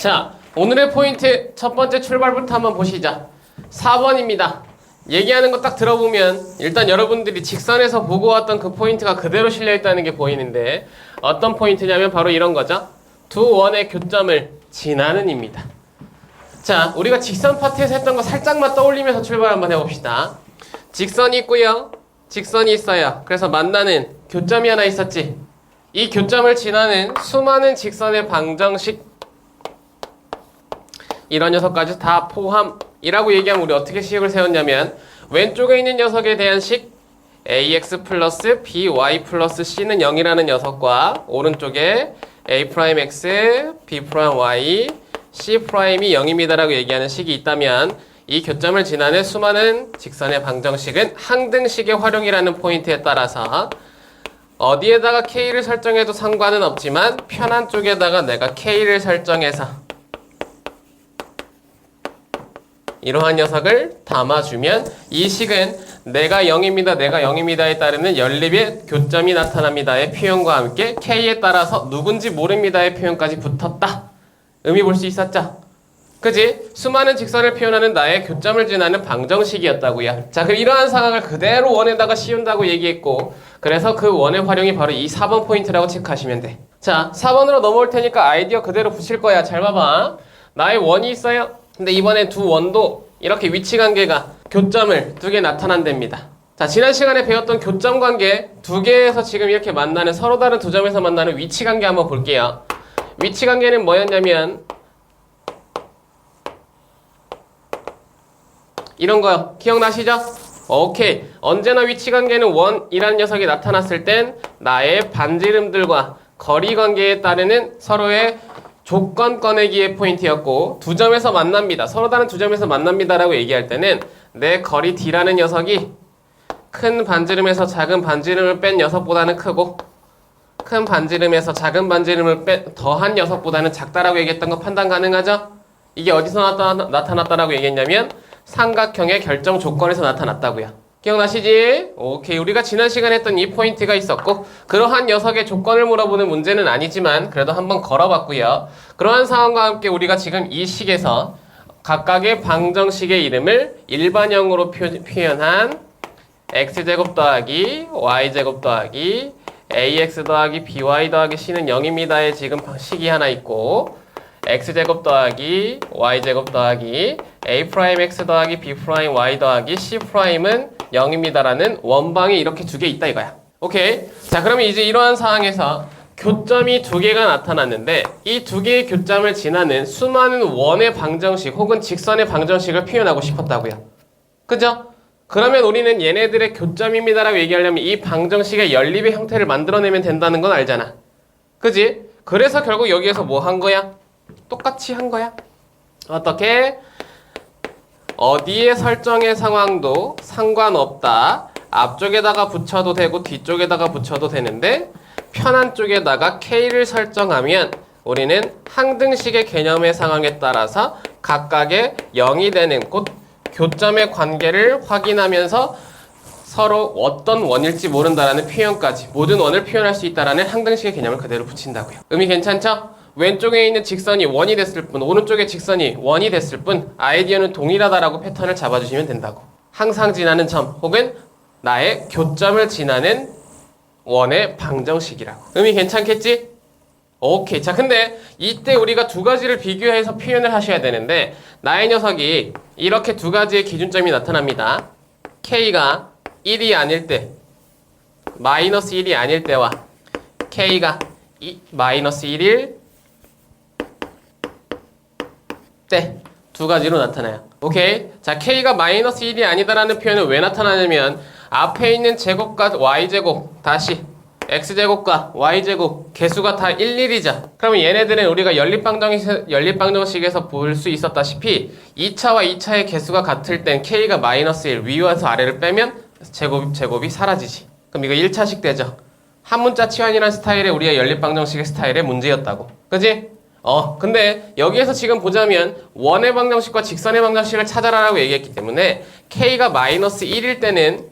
자, 오늘의 포인트 첫 번째 출발부터 한번 보시자. 4번입니다. 얘기하는 거 딱 들어보면 일단 여러분들이 직선에서 보고 왔던 그 포인트가 그대로 실려있다는 게 보이는데 어떤 포인트냐면 바로 이런 거죠. 두 원의 교점을 지나는 입니다. 자, 우리가 직선 파트에서 했던 거 살짝만 떠올리면서 출발 한번 해봅시다. 직선이 있고요. 직선이 있어요. 그래서 만나는 교점이 하나 있었지. 이 교점을 지나는 수많은 직선의 방정식, 이런 녀석까지 다 포함이라고 얘기하면 우리 어떻게 식을 세웠냐면 왼쪽에 있는 녀석에 대한 식 ax 플러스 by 플러스 c는 0이라는 녀석과 오른쪽에 a'x, b'y, c'이 0입니다라고 얘기하는 식이 있다면 이 교점을 지나는 수많은 직선의 방정식은 항등식의 활용이라는 포인트에 따라서 어디에다가 k를 설정해도 상관은 없지만 편한 쪽에다가 내가 k를 설정해서 이러한 녀석을 담아주면 이 식은 내가 0입니다, 내가 0입니다에 따르는 연립의 교점이 나타납니다의 표현과 함께 k에 따라서 누군지 모릅니다의 표현까지 붙었다. 의미 볼 수 있었죠? 그지? 수많은 직선을 표현하는 나의 교점을 지나는 방정식이었다고요. 자, 그럼 이러한 상황을 그대로 원에다가 씌운다고 얘기했고 그래서 그 원의 활용이 바로 이 4번 포인트라고 체크하시면 돼. 자, 4번으로 넘어올 테니까 아이디어 그대로 붙일 거야. 잘 봐봐. 나의 원이 있어요. 근데 이번에 두 원도 이렇게 위치 관계가 교점을 두 개 나타난답니다. 자, 지난 시간에 배웠던 교점 관계 두 개에서 지금 이렇게 만나는 서로 다른 두 점에서 만나는 위치 관계 한번 볼게요. 위치 관계는 뭐였냐면 이런 거요. 기억나시죠? 오케이. 언제나 위치 관계는 원이라는 녀석이 나타났을 땐 나의 반지름들과 거리 관계에 따르는 서로의 조건 꺼내기의 포인트였고 두 점에서 만납니다. 서로 다른 두 점에서 만납니다라고 얘기할 때는 내 거리 D라는 녀석이 큰 반지름에서 작은 반지름을 뺀 녀석보다는 크고 큰 반지름에서 작은 반지름을 더한 녀석보다는 작다라고 얘기했던 거 판단 가능하죠? 이게 어디서 나타났다라고 얘기했냐면 삼각형의 결정 조건에서 나타났다고요. 기억나시지? 오케이. 우리가 지난 시간에 했던 이 포인트가 있었고 그러한 녀석의 조건을 물어보는 문제는 아니지만 그래도 한번 걸어봤고요. 그러한 상황과 함께 우리가 지금 이 식에서 각각의 방정식의 이름을 일반형으로 표현한 x제곱 더하기 y제곱 더하기 ax 더하기 by 더하기 c는 0입니다의 지금 식이 하나 있고 x제곱 더하기 y제곱 더하기 a'x 더하기 b'y 더하기 c'은 0입니다라는 원방이 이렇게 두 개 있다 이거야. 오케이. 자, 그러면 이제 이러한 상황에서 교점이 두 개가 나타났는데 이 두 개의 교점을 지나는 수많은 원의 방정식 혹은 직선의 방정식을 표현하고 싶었다고요. 그죠? 그러면 우리는 얘네들의 교점입니다라고 얘기하려면 이 방정식의 연립의 형태를 만들어내면 된다는 건 알잖아. 그지? 그래서 결국 여기에서 뭐 한 거야? 똑같이 한 거야. 어떻게? 어디에 설정의 상황도 상관없다. 앞쪽에다가 붙여도 되고 뒤쪽에다가 붙여도 되는데 편한 쪽에다가 K를 설정하면 우리는 항등식의 개념의 상황에 따라서 각각의 0이 되는 곧 교점의 관계를 확인하면서 서로 어떤 원일지 모른다라는 표현까지 모든 원을 표현할 수 있다라는 항등식의 개념을 그대로 붙인다고요. 의미 괜찮죠? 왼쪽에 있는 직선이 원이 됐을 뿐 오른쪽에 직선이 원이 됐을 뿐 아이디어는 동일하다라고 패턴을 잡아주시면 된다고. 항상 지나는 점 혹은 나의 교점을 지나는 원의 방정식이라고. 의미 괜찮겠지? 오케이. 자, 근데 이때 우리가 두 가지를 비교해서 표현을 하셔야 되는데 나의 녀석이 이렇게 두 가지의 기준점이 나타납니다. K가 1이 아닐 때 마이너스 1이 아닐 때와 K가 마이너스 1일 때 두 가지로 나타나요. 오케이. 자, K가 마이너스 1이 아니다라는 표현은 왜 나타나냐면 앞에 있는 제곱과 Y제곱 다시 X제곱과 Y제곱 개수가 다 1,1이죠. 그러면 얘네들은 우리가 연립방정식에서 볼 수 있었다시피 2차와 2차의 개수가 같을 땐 K가 마이너스 1 위에서 아래를 빼면 제곱이 사라지지. 그럼 이거 1차식 되죠. 한문자 치환이라는 스타일의 우리가 연립방정식의 스타일의 문제였다고. 그지? 근데 여기에서 지금 보자면 원의 방정식과 직선의 방정식을 찾아라라고 얘기했기 때문에 K가 마이너스 1일 때는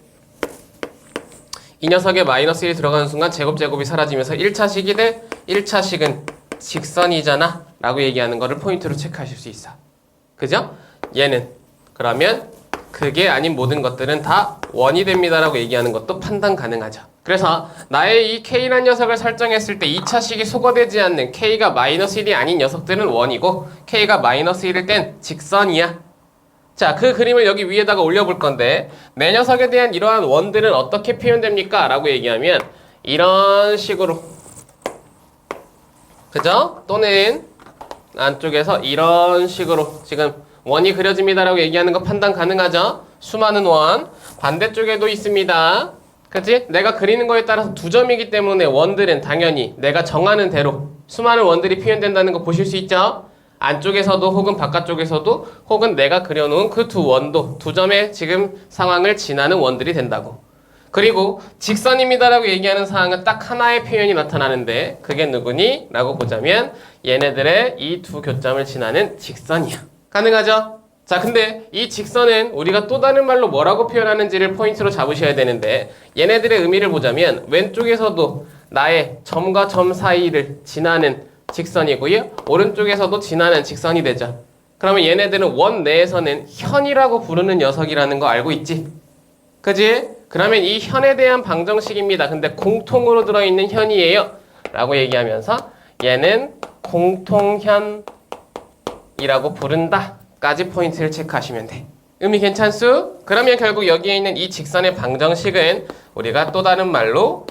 이 녀석에 마이너스 1이 들어가는 순간 제곱이 사라지면서 1차식이 돼. 1차식은 직선이잖아 라고 얘기하는 거를 포인트로 체크하실 수 있어. 그죠? 얘는 그러면 그게 아닌 모든 것들은 다 원이 됩니다 라고 얘기하는 것도 판단 가능하죠. 그래서 나의 이 K라는 녀석을 설정했을 때 2차식이 소거되지 않는 K가 마이너스 1이 아닌 녀석들은 원이고 K가 마이너스 1일 땐 직선이야. 자, 그 그림을 여기 위에다가 올려볼 건데 내 녀석에 대한 이러한 원들은 어떻게 표현됩니까? 라고 얘기하면 이런 식으로, 그죠? 또는 안쪽에서 이런 식으로 지금 원이 그려집니다 라고 얘기하는 거 판단 가능하죠? 수많은 원. 반대쪽에도 있습니다. 그치? 내가 그리는 거에 따라서 두 점이기 때문에 원들은 당연히 내가 정하는 대로 수많은 원들이 표현된다는 거 보실 수 있죠? 안쪽에서도 혹은 바깥쪽에서도 혹은 내가 그려놓은 그 두 원도 두 점의 지금 상황을 지나는 원들이 된다고. 그리고 직선입니다라고 얘기하는 사항은 딱 하나의 표현이 나타나는데 그게 누구니? 라고 보자면 얘네들의 이 두 교점을 지나는 직선이야. 가능하죠? 자, 근데 이 직선은 우리가 또 다른 말로 뭐라고 표현하는지를 포인트로 잡으셔야 되는데 얘네들의 의미를 보자면 왼쪽에서도 나의 점과 점 사이를 지나는 직선이고요. 오른쪽에서도 지나는 직선이 되죠. 그러면 얘네들은 원 내에서는 현이라고 부르는 녀석이라는 거 알고 있지? 그지? 그러면 이 현에 대한 방정식입니다. 근데 공통으로 들어있는 현이에요 라고 얘기하면서 얘는 공통현이라고 부른다 까지 포인트를 체크하시면 돼. 의미 괜찮수? 그러면 결국 여기에 있는 이 직선의 방정식은 우리가 또 다른 말로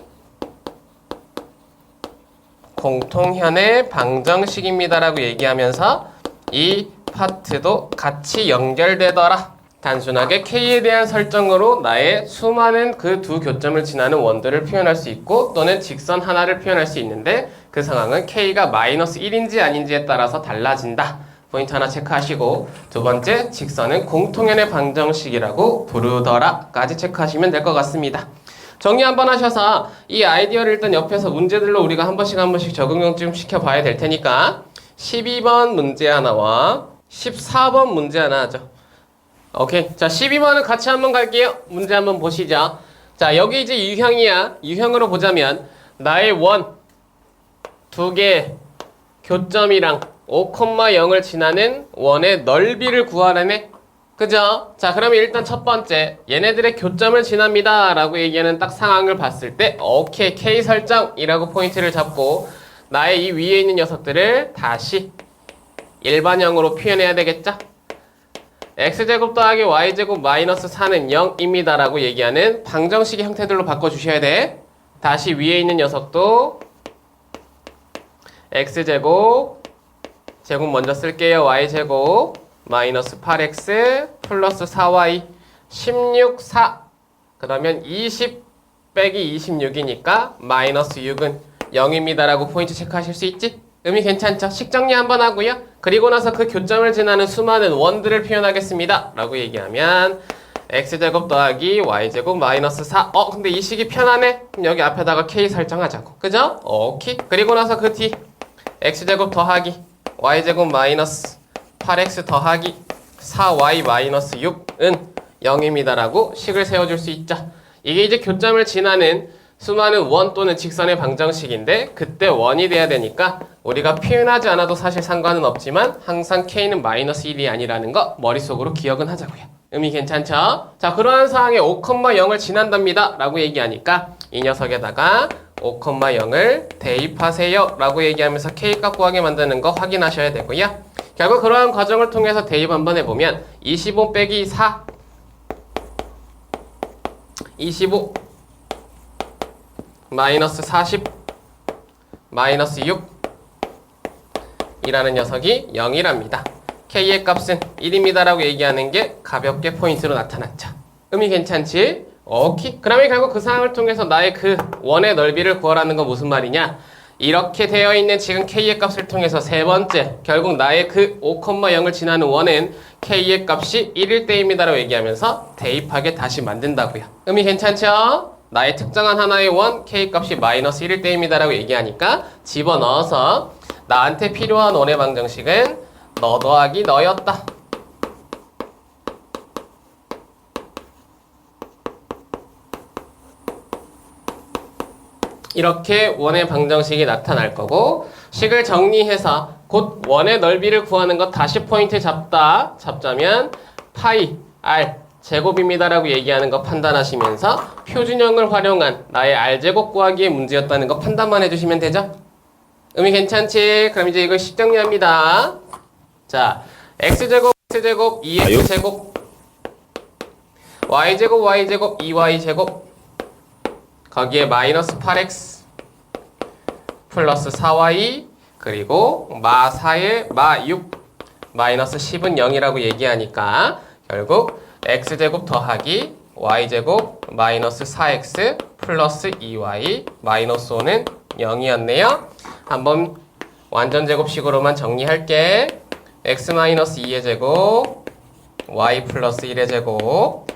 공통현의 방정식입니다 라고 얘기하면서 이 파트도 같이 연결되더라. 단순하게 K에 대한 설정으로 나의 수많은 그 두 교점을 지나는 원들을 표현할 수 있고 또는 직선 하나를 표현할 수 있는데 그 상황은 K가 마이너스 1인지 아닌지에 따라서 달라진다. 포인트 하나 체크하시고 두 번째 직선은 공통현의 방정식이라고 부르더라 까지 체크하시면 될 것 같습니다. 정리 한번 하셔서 이 아이디어를 일단 옆에서 문제들로 우리가 한 번씩 적응 좀 시켜봐야 될 테니까 12번 문제 하나와 14번 문제 하나 하죠. 오케이. 자, 12번은 같이 한번 갈게요. 문제 한번 보시죠. 자, 여기 이제 유형이야. 유형으로 보자면 나의 원 두 개 교점이랑 5,0을 지나는 원의 넓이를 구하라네. 그죠? 자, 그러면 일단 첫 번째 얘네들의 교점을 지납니다 라고 얘기하는 딱 상황을 봤을 때 오케이 K 설정이라고 포인트를 잡고 나의 이 위에 있는 녀석들을 다시 일반형으로 표현해야 되겠죠? x제곱 더하기 y제곱 마이너스 4는 0입니다 라고 얘기하는 방정식의 형태들로 바꿔주셔야 돼. 다시 위에 있는 녀석도 x제곱 제곱 먼저 쓸게요. y제곱 마이너스 8x 플러스 4y 16, 4 그러면 20 빼기 26이니까 마이너스 6은 0입니다 라고 포인트 체크하실 수 있지? 의미 괜찮죠? 식정리 한번 하고요. 그리고 나서 그 교점을 지나는 수많은 원들을 표현하겠습니다 라고 얘기하면 x제곱 더하기 y제곱 마이너스 4 근데 이 식이 편하네? 그럼 여기 앞에다가 k 설정하자고. 그죠? 오케이. 그리고 나서 그 뒤 x제곱 더하기 y제곱 마이너스 8x 더하기 4y 마이너스 6은 0입니다 라고 식을 세워줄 수 있죠. 이게 이제 교점을 지나는 수많은 원 또는 직선의 방정식인데 그때 원이 돼야 되니까 우리가 표현하지 않아도 사실 상관은 없지만 항상 k는 마이너스 1이 아니라는 거 머릿속으로 기억은 하자고요. 의미 괜찮죠? 자, 그러한 상황에 5,0을 지난답니다 라고 얘기하니까 이 녀석에다가 5,0을 대입하세요 라고 얘기하면서 k값 구하게 만드는 거 확인하셔야 되고요. 결국 그러한 과정을 통해서 대입 한번 해보면 25 빼기 4 25 마이너스 40 마이너스 6 이라는 녀석이 0이랍니다. k의 값은 1입니다 라고 얘기하는 게 가볍게 포인트로 나타났죠. 의미 괜찮지? 오케이. 그러면 결국 그 상황을 통해서 나의 그 원의 넓이를 구하라는 건 무슨 말이냐? 이렇게 되어 있는 지금 k의 값을 통해서 세 번째 결국 나의 그 5,0을 지나는 원은 k의 값이 1일 때입니다 라고 얘기하면서 대입하게 다시 만든다고요. 의미 괜찮죠? 나의 특정한 하나의 원 k값이 마이너스 1일 때입니다 라고 얘기하니까 집어넣어서 나한테 필요한 원의 방정식은 너 더하기 너였다. 이렇게 원의 방정식이 나타날 거고 식을 정리해서 곧 원의 넓이를 구하는 것 다시 포인트 잡자면 파이 r 제곱입니다라고 얘기하는 거 판단하시면서 표준형을 활용한 나의 r제곱 구하기의 문제였다는 거 판단만 해주시면 되죠? 의미 괜찮지? 그럼 이제 이걸 식 정리합니다. 자, x제곱 2x제곱 y제곱 2y제곱 거기에 마이너스 8x 플러스 4y 그리고 마 4에 마 6 마이너스 10은 0이라고 얘기하니까 결국 x제곱 더하기 y제곱 마이너스 4x 플러스 2y 마이너스 5는 0이었네요. 한번 완전 제곱식으로만 정리할게. x 마이너스 2의 제곱 y 플러스 1의 제곱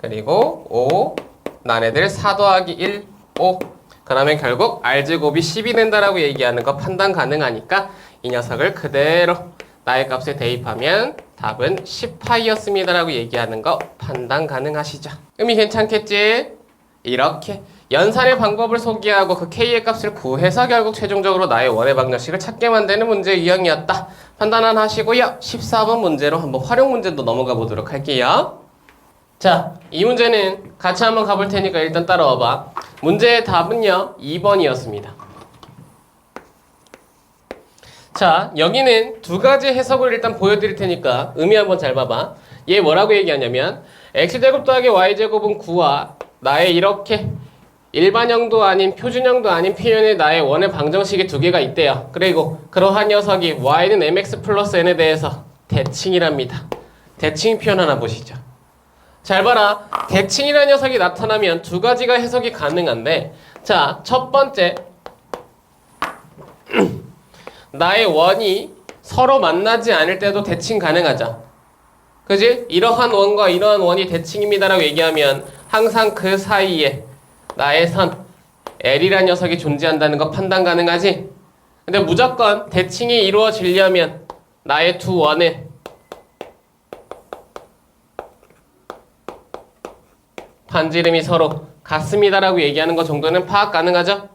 그리고 5 난애들 4 더하기 1 5 그러면 결국 r제곱이 10이 된다라고 얘기하는 거 판단 가능하니까 이 녀석을 그대로 나의 값에 대입하면 답은 10파이였습니다라고 얘기하는 거 판단 가능하시죠? 의미 괜찮겠지? 이렇게 연산의 방법을 소개하고 그 k의 값을 구해서 결국 최종적으로 나의 원의 방정식을 찾게 만드는 문제 유형이었다. 판단은 하시고요. 14번 문제로 한번 활용 문제도 넘어가 보도록 할게요. 자, 이 문제는 같이 한번 가볼 테니까 일단 따라와봐. 문제의 답은요, 2번이었습니다. 자, 여기는 두 가지 해석을 일단 보여드릴 테니까 의미 한번 잘 봐봐. 얘 뭐라고 얘기하냐면 x제곱 더하기 y제곱은 9와 나의 이렇게 일반형도 아닌 표준형도 아닌 표현의 나의 원의 방정식이 두 개가 있대요. 그리고 그러한 녀석이 y는 mx 플러스 n에 대해서 대칭이랍니다. 대칭 표현 하나 보시죠. 잘 봐라. 대칭이라는 녀석이 나타나면 두 가지가 해석이 가능한데 자, 첫 번째 나의 원이 서로 만나지 않을 때도 대칭 가능하죠. 그지? 이러한 원과 이러한 원이 대칭입니다라고 얘기하면 항상 그 사이에 나의 선 L이라는 녀석이 존재한다는 거 판단 가능하지? 근데 무조건 대칭이 이루어지려면 나의 두 원은 반지름이 서로 같습니다라고 얘기하는 거 정도는 파악 가능하죠?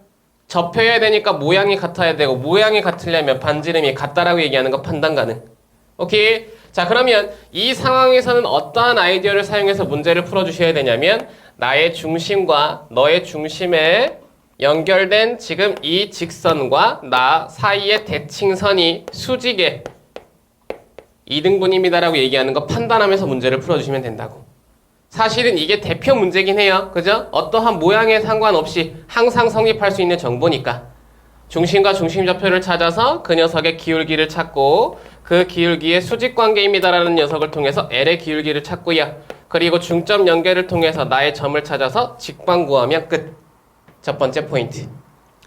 접혀야 되니까 모양이 같아야 되고 모양이 같으려면 반지름이 같다라고 얘기하는 거 판단 가능. 오케이? 자, 그러면 이 상황에서는 어떠한 아이디어를 사용해서 문제를 풀어주셔야 되냐면 나의 중심과 너의 중심에 연결된 지금 이 직선과 나 사이의 대칭선이 수직의 2등분입니다라고 얘기하는 거 판단하면서 문제를 풀어주시면 된다고. 사실은 이게 대표 문제긴 해요. 그죠? 어떠한 모양에 상관없이 항상 성립할 수 있는 정보니까 중심과 중심좌표를 찾아서 그 녀석의 기울기를 찾고 그 기울기의 수직관계입니다라는 녀석을 통해서 L의 기울기를 찾고요. 그리고 중점 연결을 통해서 나의 점을 찾아서 직방 구하면 끝. 첫 번째 포인트.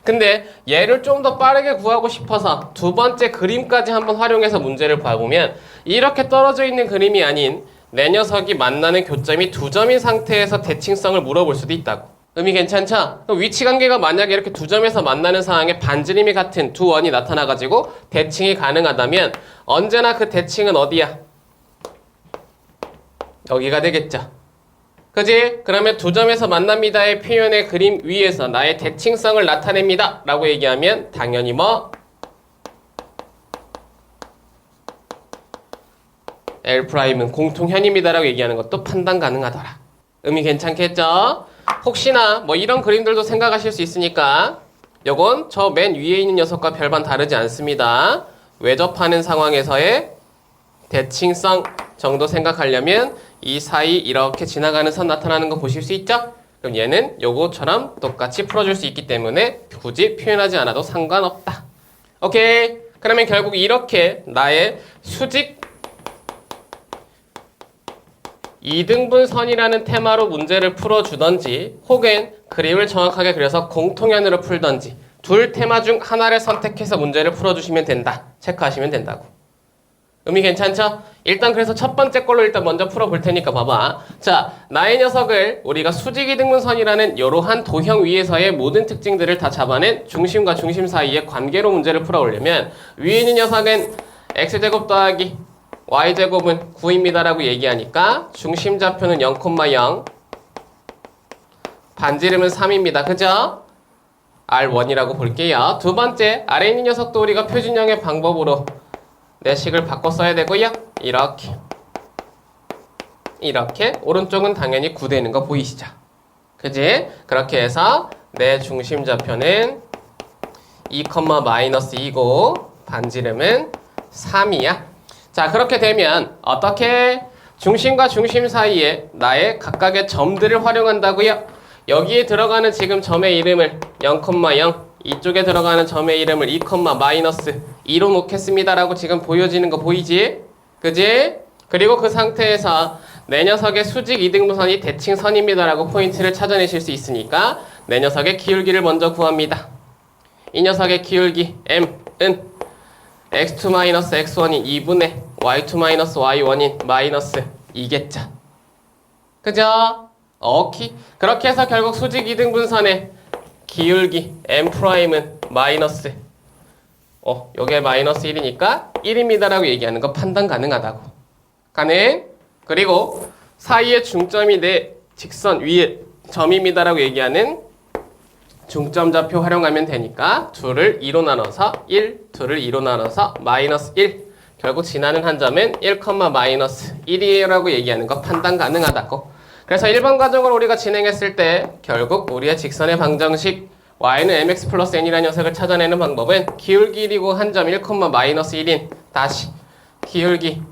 근데 얘를 좀 더 빠르게 구하고 싶어서 두 번째 그림까지 한번 활용해서 문제를 봐보면 이렇게 떨어져 있는 그림이 아닌 내 녀석이 만나는 교점이 두 점인 상태에서 대칭성을 물어볼 수도 있다고. 의미 괜찮죠? 그럼 위치관계가 만약에 이렇게 두 점에서 만나는 상황에 반지름이 같은 두 원이 나타나가지고 대칭이 가능하다면 언제나 그 대칭은 어디야? 여기가 되겠죠. 그지? 그러면 두 점에서 만납니다의 표현의 그림 위에서 나의 대칭성을 나타냅니다 라고 얘기하면 당연히 뭐? L'은 공통현입니다라고 얘기하는 것도 판단 가능하더라. 의미 괜찮겠죠? 혹시나 뭐 이런 그림들도 생각하실 수 있으니까 요건 저 맨 위에 있는 녀석과 별반 다르지 않습니다. 외접하는 상황에서의 대칭성 정도 생각하려면 이 사이 이렇게 지나가는 선 나타나는 거 보실 수 있죠? 그럼 얘는 요거처럼 똑같이 풀어줄 수 있기 때문에 굳이 표현하지 않아도 상관없다. 오케이. 그러면 결국 이렇게 나의 수직 2등분선이라는 테마로 문제를 풀어주던지 혹은 그림을 정확하게 그려서 공통연으로 풀던지 둘 테마 중 하나를 선택해서 문제를 풀어주시면 된다. 체크하시면 된다고. 의미 괜찮죠? 일단 그래서 첫 번째 걸로 일단 먼저 풀어볼 테니까 봐봐. 자, 나의 녀석을 우리가 수직 2등분선이라는 이러한 도형 위에서의 모든 특징들을 다 잡아낸 중심과 중심 사이의 관계로 문제를 풀어오려면 위에 있는 녀석은 x제곱 더하기 y제곱은 9입니다라고 얘기하니까 중심좌표는 0,0 반지름은 3입니다. 그죠? R1이라고 볼게요. 두 번째, 아래 있는 녀석도 우리가 표준형의 방법으로 내식을 바꿔 써야 되고요. 이렇게 오른쪽은 당연히 9 되는 거 보이시죠? 그지? 그렇게 해서 내 중심좌표는 2,-2고 반지름은 3이야. 자, 그렇게 되면 어떻게 중심과 중심 사이에 나의 각각의 점들을 활용한다고요? 여기에 들어가는 지금 점의 이름을 0,0, 이쪽에 들어가는 점의 이름을 2,-2로 놓겠습니다라고 지금 보여지는 거 보이지? 그지? 그리고 그 상태에서 내 녀석의 수직 이등분선이 대칭선입니다라고 포인트를 찾아내실 수 있으니까 내 녀석의 기울기를 먼저 구합니다. 이 녀석의 기울기 m은 x2-x1인 2분의 y2-y1인 마이너스 2겠죠. 그죠? 오케이. 그렇게 해서 결국 수직 이등분선의 기울기 m'은 마이너스 요게 마이너스 1이니까 1입니다라고 얘기하는 거 판단 가능하다고. 가능. 그리고 사이의 중점이 내 직선 위에 점입니다라고 얘기하는 중점좌표 활용하면 되니까 둘을 2로 나눠서 1, 둘을 2로 나눠서 마이너스 1. 결국 지나는 한 점은 1, 마이너스 1이라고 얘기하는 거 판단 가능하다고. 그래서 1번 과정을 우리가 진행했을 때 결국 우리의 직선의 방정식 y는 mx 플러스 n이라는 녀석을 찾아내는 방법은 기울기 1이고 한 점 1, 마이너스 1인 다시 기울기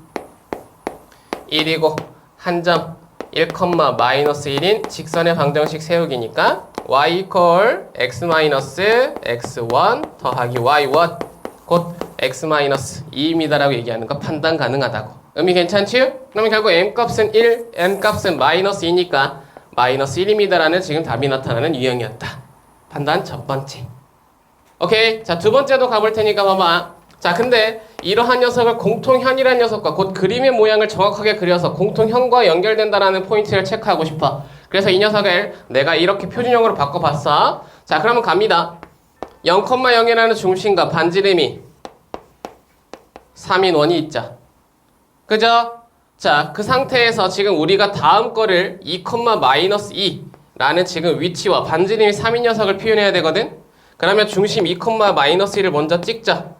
1이고 한 점 1, 마이너스 1인 직선의 방정식 세우기니까 y equal x 마이너스 x1 더하기 y1 곧 x 마이너스 2입니다라고 얘기하는 거 판단 가능하다고. 의미 괜찮지요? 그러면 결국 m 값은 1, n 값은 마이너스 2니까 마이너스 1입니다라는 지금 답이 나타나는 유형이었다. 판단 첫 번째. 오케이. 자, 두 번째도 가볼 테니까 봐봐. 자, 근데 이러한 녀석을 공통현이라는 녀석과 곧 그림의 모양을 정확하게 그려서 공통현과 연결된다라는 포인트를 체크하고 싶어. 그래서 이 녀석을 내가 이렇게 표준형으로 바꿔봤어. 자, 그러면 갑니다. 0,0이라는 중심과 반지름이 3인 원이 있죠. 그죠? 자, 그 상태에서 지금 우리가 다음 거를 2,-2라는 지금 위치와 반지름이 3인 녀석을 표현해야 되거든? 그러면 중심 2,-1을 먼저 찍자.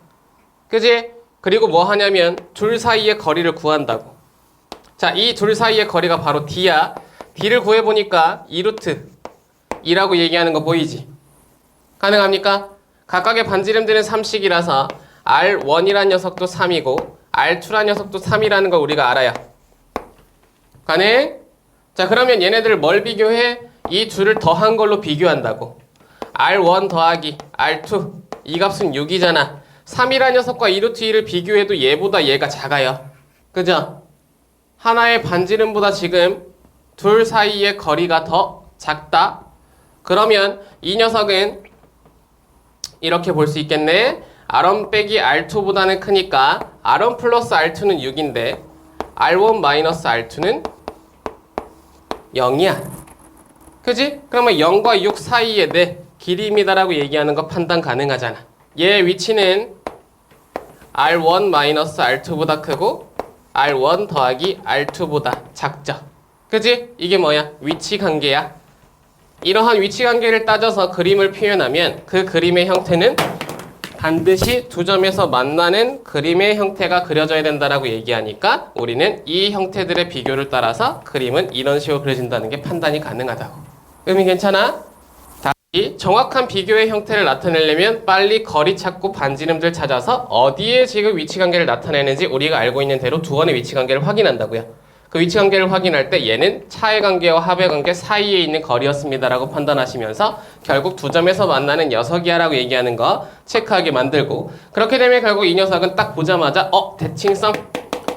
그지? 그리고 뭐 하냐면 둘 사이의 거리를 구한다고. 자, 이 둘 사이의 거리가 바로 D야. D를 구해보니까 2루트 2라고 얘기하는 거 보이지? 가능합니까? 각각의 반지름들은 3씩이라서 R1이란 녀석도 3이고 R2란 녀석도 3이라는 걸 우리가 알아요. 가능? 자, 그러면 얘네들을 뭘 비교해? 이 둘을 더한 걸로 비교한다고. R1 더하기 R2 이 값은 6이잖아. 3이란 녀석과 2루트 2를 비교해도 얘보다 얘가 작아요. 그죠? 하나의 반지름보다 지금 둘 사이의 거리가 더 작다. 그러면 이 녀석은 이렇게 볼 수 있겠네. R1 빼기 R2보다는 크니까 R1 플러스 R2는 6인데 R1 마이너스 R2는 0이야. 그지? 그러면 0과 6 사이에 내 길이입니다라고 얘기하는 거 판단 가능하잖아. 얘의 위치는 R1 마이너스 R2보다 크고 R1 더하기 R2보다 작죠. 그지? 이게 뭐야? 위치 관계야. 이러한 위치 관계를 따져서 그림을 표현하면 그 그림의 형태는 반드시 두 점에서 만나는 그림의 형태가 그려져야 된다라고 얘기하니까 우리는 이 형태들의 비교를 따라서 그림은 이런 식으로 그려진다는 게 판단이 가능하다고. 의미 괜찮아? 다시 정확한 비교의 형태를 나타내려면 빨리 거리 찾고 반지름들 찾아서 어디에 지금 위치 관계를 나타내는지 우리가 알고 있는 대로 두 원의 위치 관계를 확인한다고요. 그 위치 관계를 확인할 때 얘는 차의 관계와 합의 관계 사이에 있는 거리였습니다라고 판단하시면서 결국 두 점에서 만나는 녀석이야라고 얘기하는 거 체크하게 만들고, 그렇게 되면 결국 이 녀석은 딱 보자마자 대칭성,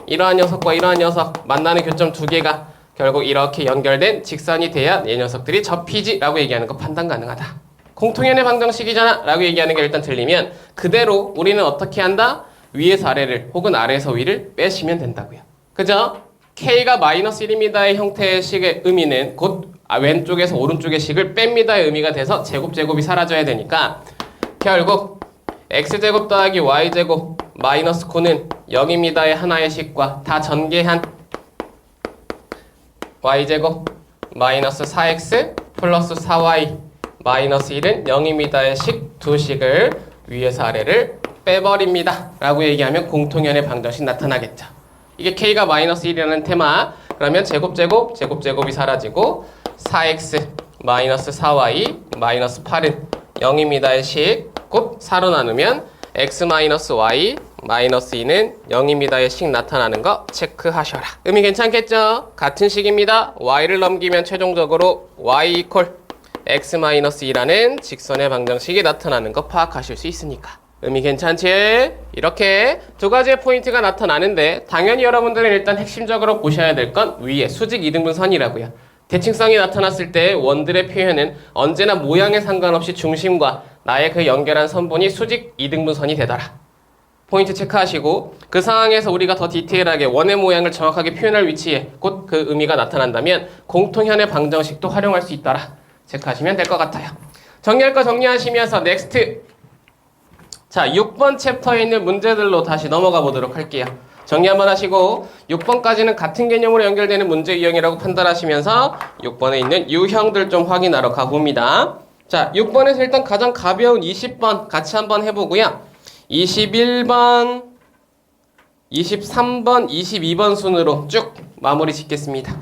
이러한 녀석과 이러한 녀석 만나는 교점 두 개가 결국 이렇게 연결된 직선이 돼야 이 녀석들이 접히지라고 얘기하는 거 판단 가능하다. 공통연의 방정식이잖아 라고 얘기하는 게 일단 들리면 그대로 우리는 어떻게 한다? 위에서 아래를 혹은 아래에서 위를 빼시면 된다고요. 그죠? K가 마이너스 1입니다의 형태의 식의 의미는 곧 왼쪽에서 오른쪽의 식을 뺍니다의 의미가 돼서 제곱이 사라져야 되니까 결국 X제곱 더하기 Y제곱 마이너스 9는 0입니다의 하나의 식과 다 전개한 Y제곱 마이너스 4X 플러스 4Y 마이너스 1은 0입니다의 식 두 식을 위에서 아래를 빼버립니다 라고 얘기하면 공통현의 방정식 나타나겠죠. 이게 k가 마이너스 1이라는 테마. 그러면 제곱이 사라지고 4x 마이너스 4y 마이너스 8은 0입니다의 식 곧 4로 나누면 x 마이너스 y 마이너스 2는 0입니다의 식 나타나는 거 체크하셔라. 의미 괜찮겠죠? 같은 식입니다. y를 넘기면 최종적으로 y 이퀄 x 마이너스 2라는 직선의 방정식이 나타나는 거 파악하실 수 있으니까. 의미 괜찮지? 이렇게 두 가지의 포인트가 나타나는데 당연히 여러분들은 일단 핵심적으로 보셔야 될 건 위에 수직 이등분선이라고요. 대칭성이 나타났을 때 원들의 표현은 언제나 모양에 상관없이 중심과 나의 그 연결한 선분이 수직 이등분선이 되더라. 포인트 체크하시고 그 상황에서 우리가 더 디테일하게 원의 모양을 정확하게 표현할 위치에 곧 그 의미가 나타난다면 공통현의 방정식도 활용할 수 있더라. 체크하시면 될 것 같아요. 정리할 거 정리하시면서 넥스트. 자, 6번 챕터에 있는 문제들로 다시 넘어가 보도록 할게요. 정리 한번 하시고 6번까지는 같은 개념으로 연결되는 문제 유형이라고 판단하시면서 6번에 있는 유형들 좀 확인하러 가봅니다. 자, 6번에서 일단 가장 가벼운 20번 같이 한번 해보고요. 21번, 23번, 22번 순으로 쭉 마무리 짓겠습니다.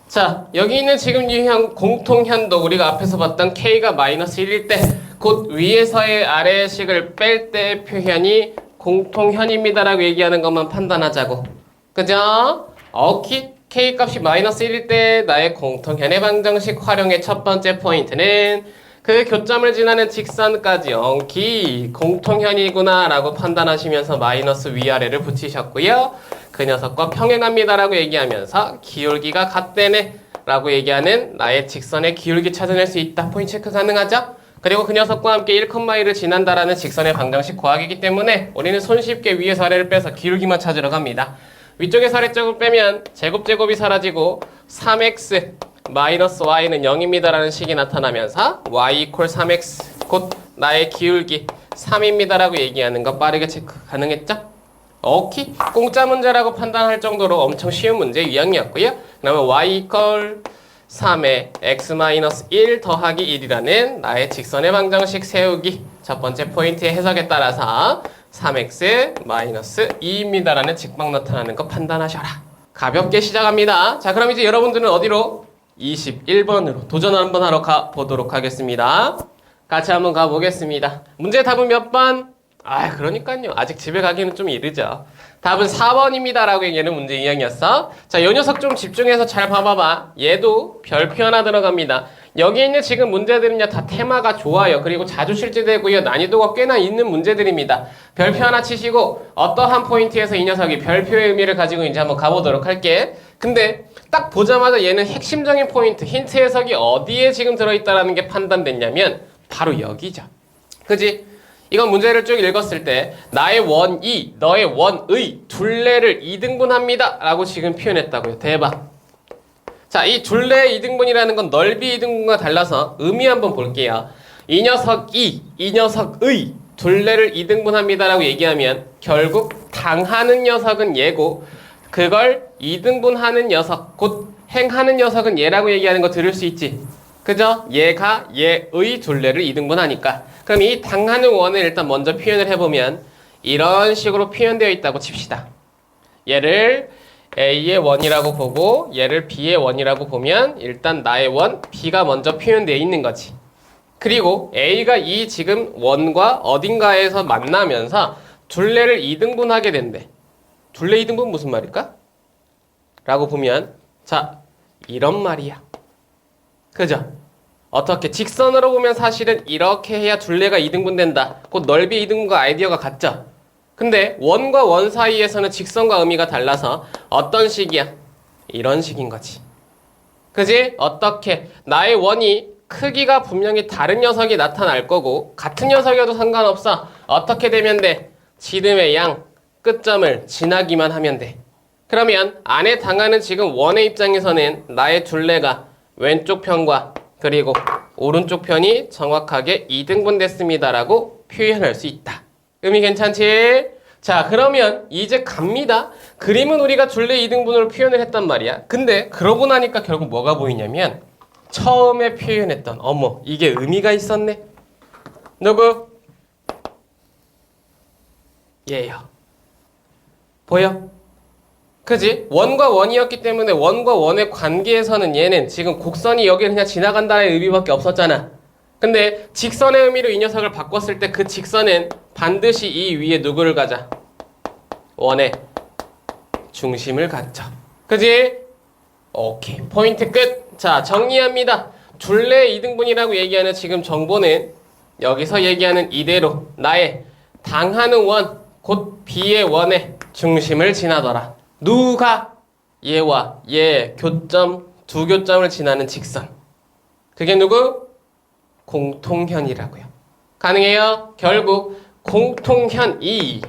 자, 여기 있는 지금 유형 공통현도 우리가 앞에서 봤던 k가 마이너스 1일 때 곧 위에서의 아래의 식을 뺄 때 표현이 공통현입니다라고 얘기하는 것만 판단하자고. 그죠? k 값이 마이너스 1일 때 나의 공통현의 방정식 활용의 첫 번째 포인트는 그 교점을 지나는 직선까지 공통현이구나 라고 판단하시면서 마이너스 위아래를 붙이셨고요. 그 녀석과 평행합니다라고 얘기하면서 기울기가 같대네 라고 얘기하는 나의 직선의 기울기 찾아낼 수 있다. 포인트 체크 가능하죠? 그리고 그 녀석과 함께 1,1을 지난다라는 직선의 방정식 과학이기 때문에 우리는 손쉽게 위에서 아래를 빼서 기울기만 찾으러 갑니다. 위쪽에서 아래쪽을 빼면 제곱이 사라지고 3x 마이너스 y는 0입니다라는 식이 나타나면서 y 이퀄 3x 곧 나의 기울기 3입니다라고 얘기하는 거 빠르게 체크 가능했죠? 오케이. 공짜 문제라고 판단할 정도로 엄청 쉬운 문제 유형이었고요. 그러면 y 이퀄 3에 x-1 더하기 1이라는 나의 직선의 방정식 세우기 첫 번째 포인트의 해석에 따라서 3x-2입니다라는 직방 나타나는 거 판단하셔라. 가볍게 시작합니다. 자, 그럼 이제 여러분들은 어디로? 21번으로 도전 한번 하러 가보도록 하겠습니다. 같이 한번 가보겠습니다. 문제 답은 몇 번? 그러니까요. 아직 집에 가기는 좀 이르죠. 답은 4번입니다. 라고 얘기하는 문제 유형이었어. 자, 요 녀석 좀 집중해서 잘 봐봐봐. 얘도 별표 하나 들어갑니다. 여기 있는 지금 문제들은요, 다 테마가 좋아요. 그리고 자주 실제되고요. 난이도가 꽤나 있는 문제들입니다. 별표 하나 치시고, 어떠한 포인트에서 이 녀석이 별표의 의미를 가지고 이제 한번 가보도록 할게. 근데, 딱 보자마자 얘는 핵심적인 포인트, 힌트 해석이 어디에 지금 들어있다라는 게 판단됐냐면, 바로 여기죠. 그지? 이건 문제를 쭉 읽었을 때 나의 원이 너의 원의 둘레를 이등분합니다 라고 지금 표현했다고요. 대박. 자, 이 둘레의 이등분이라는 건 넓이 이등분과 달라서 의미 한번 볼게요. 이 녀석의 둘레를 이등분합니다 라고 얘기하면 결국 당하는 녀석은 얘고 그걸 이등분하는 녀석 곧 행하는 녀석은 얘라고 얘기하는 거 들을 수 있지. 그죠? 얘가 얘의 둘레를 이등분하니까. 그럼 이 당하는 원을 일단 먼저 표현을 해보면 이런 식으로 표현되어 있다고 칩시다. 얘를 A의 원이라고 보고 얘를 B의 원이라고 보면 일단 나의 원 B가 먼저 표현되어 있는 거지. 그리고 A가 이 지금 원과 어딘가에서 만나면서 둘레를 이등분하게 된대. 둘레 이등분 무슨 말일까? 라고 보면 자, 이런 말이야. 그죠? 어떻게 직선으로 보면 사실은 이렇게 해야 둘레가 이등분된다. 곧 넓이 이등분과 아이디어가 같죠? 근데 원과 원 사이에서는 직선과 의미가 달라서 어떤 식이야? 이런 식인 거지. 그지? 어떻게? 나의 원이 크기가 분명히 다른 녀석이 나타날 거고 같은 녀석이어도 상관없어. 어떻게 되면 돼? 지름의 양, 끝점을 지나기만 하면 돼. 그러면 안에 당하는 지금 원의 입장에서는 나의 둘레가 왼쪽 편과 그리고 오른쪽 편이 정확하게 이등분 됐습니다라고 표현할 수 있다. 의미 괜찮지? 자, 그러면 이제 갑니다. 그림은 우리가 둘레 이등분으로 표현을 했단 말이야. 근데 그러고 나니까 결국 뭐가 보이냐면 처음에 표현했던 어머 이게 의미가 있었네. 누구? 얘요. 보여? 그지? 원과 원이었기 때문에 원과 원의 관계에서는 얘는 지금 곡선이 여기 그냥 지나간다는 의미밖에 없었잖아. 근데 직선의 의미로 이 녀석을 바꿨을 때 그 직선은 반드시 이 위에 누구를 가져? 원의 중심을 갖죠. 그지? 오케이. 포인트 끝. 자, 정리합니다. 둘레 이등분이라고 얘기하는 지금 정보는 여기서 얘기하는 이대로 나의 당하는 원, 곧 B의 원의 중심을 지나더라. 누가? 얘와 얘 교점, 두 교점을 지나는 직선. 그게 누구? 공통현이라고요. 가능해요? 결국 공통현이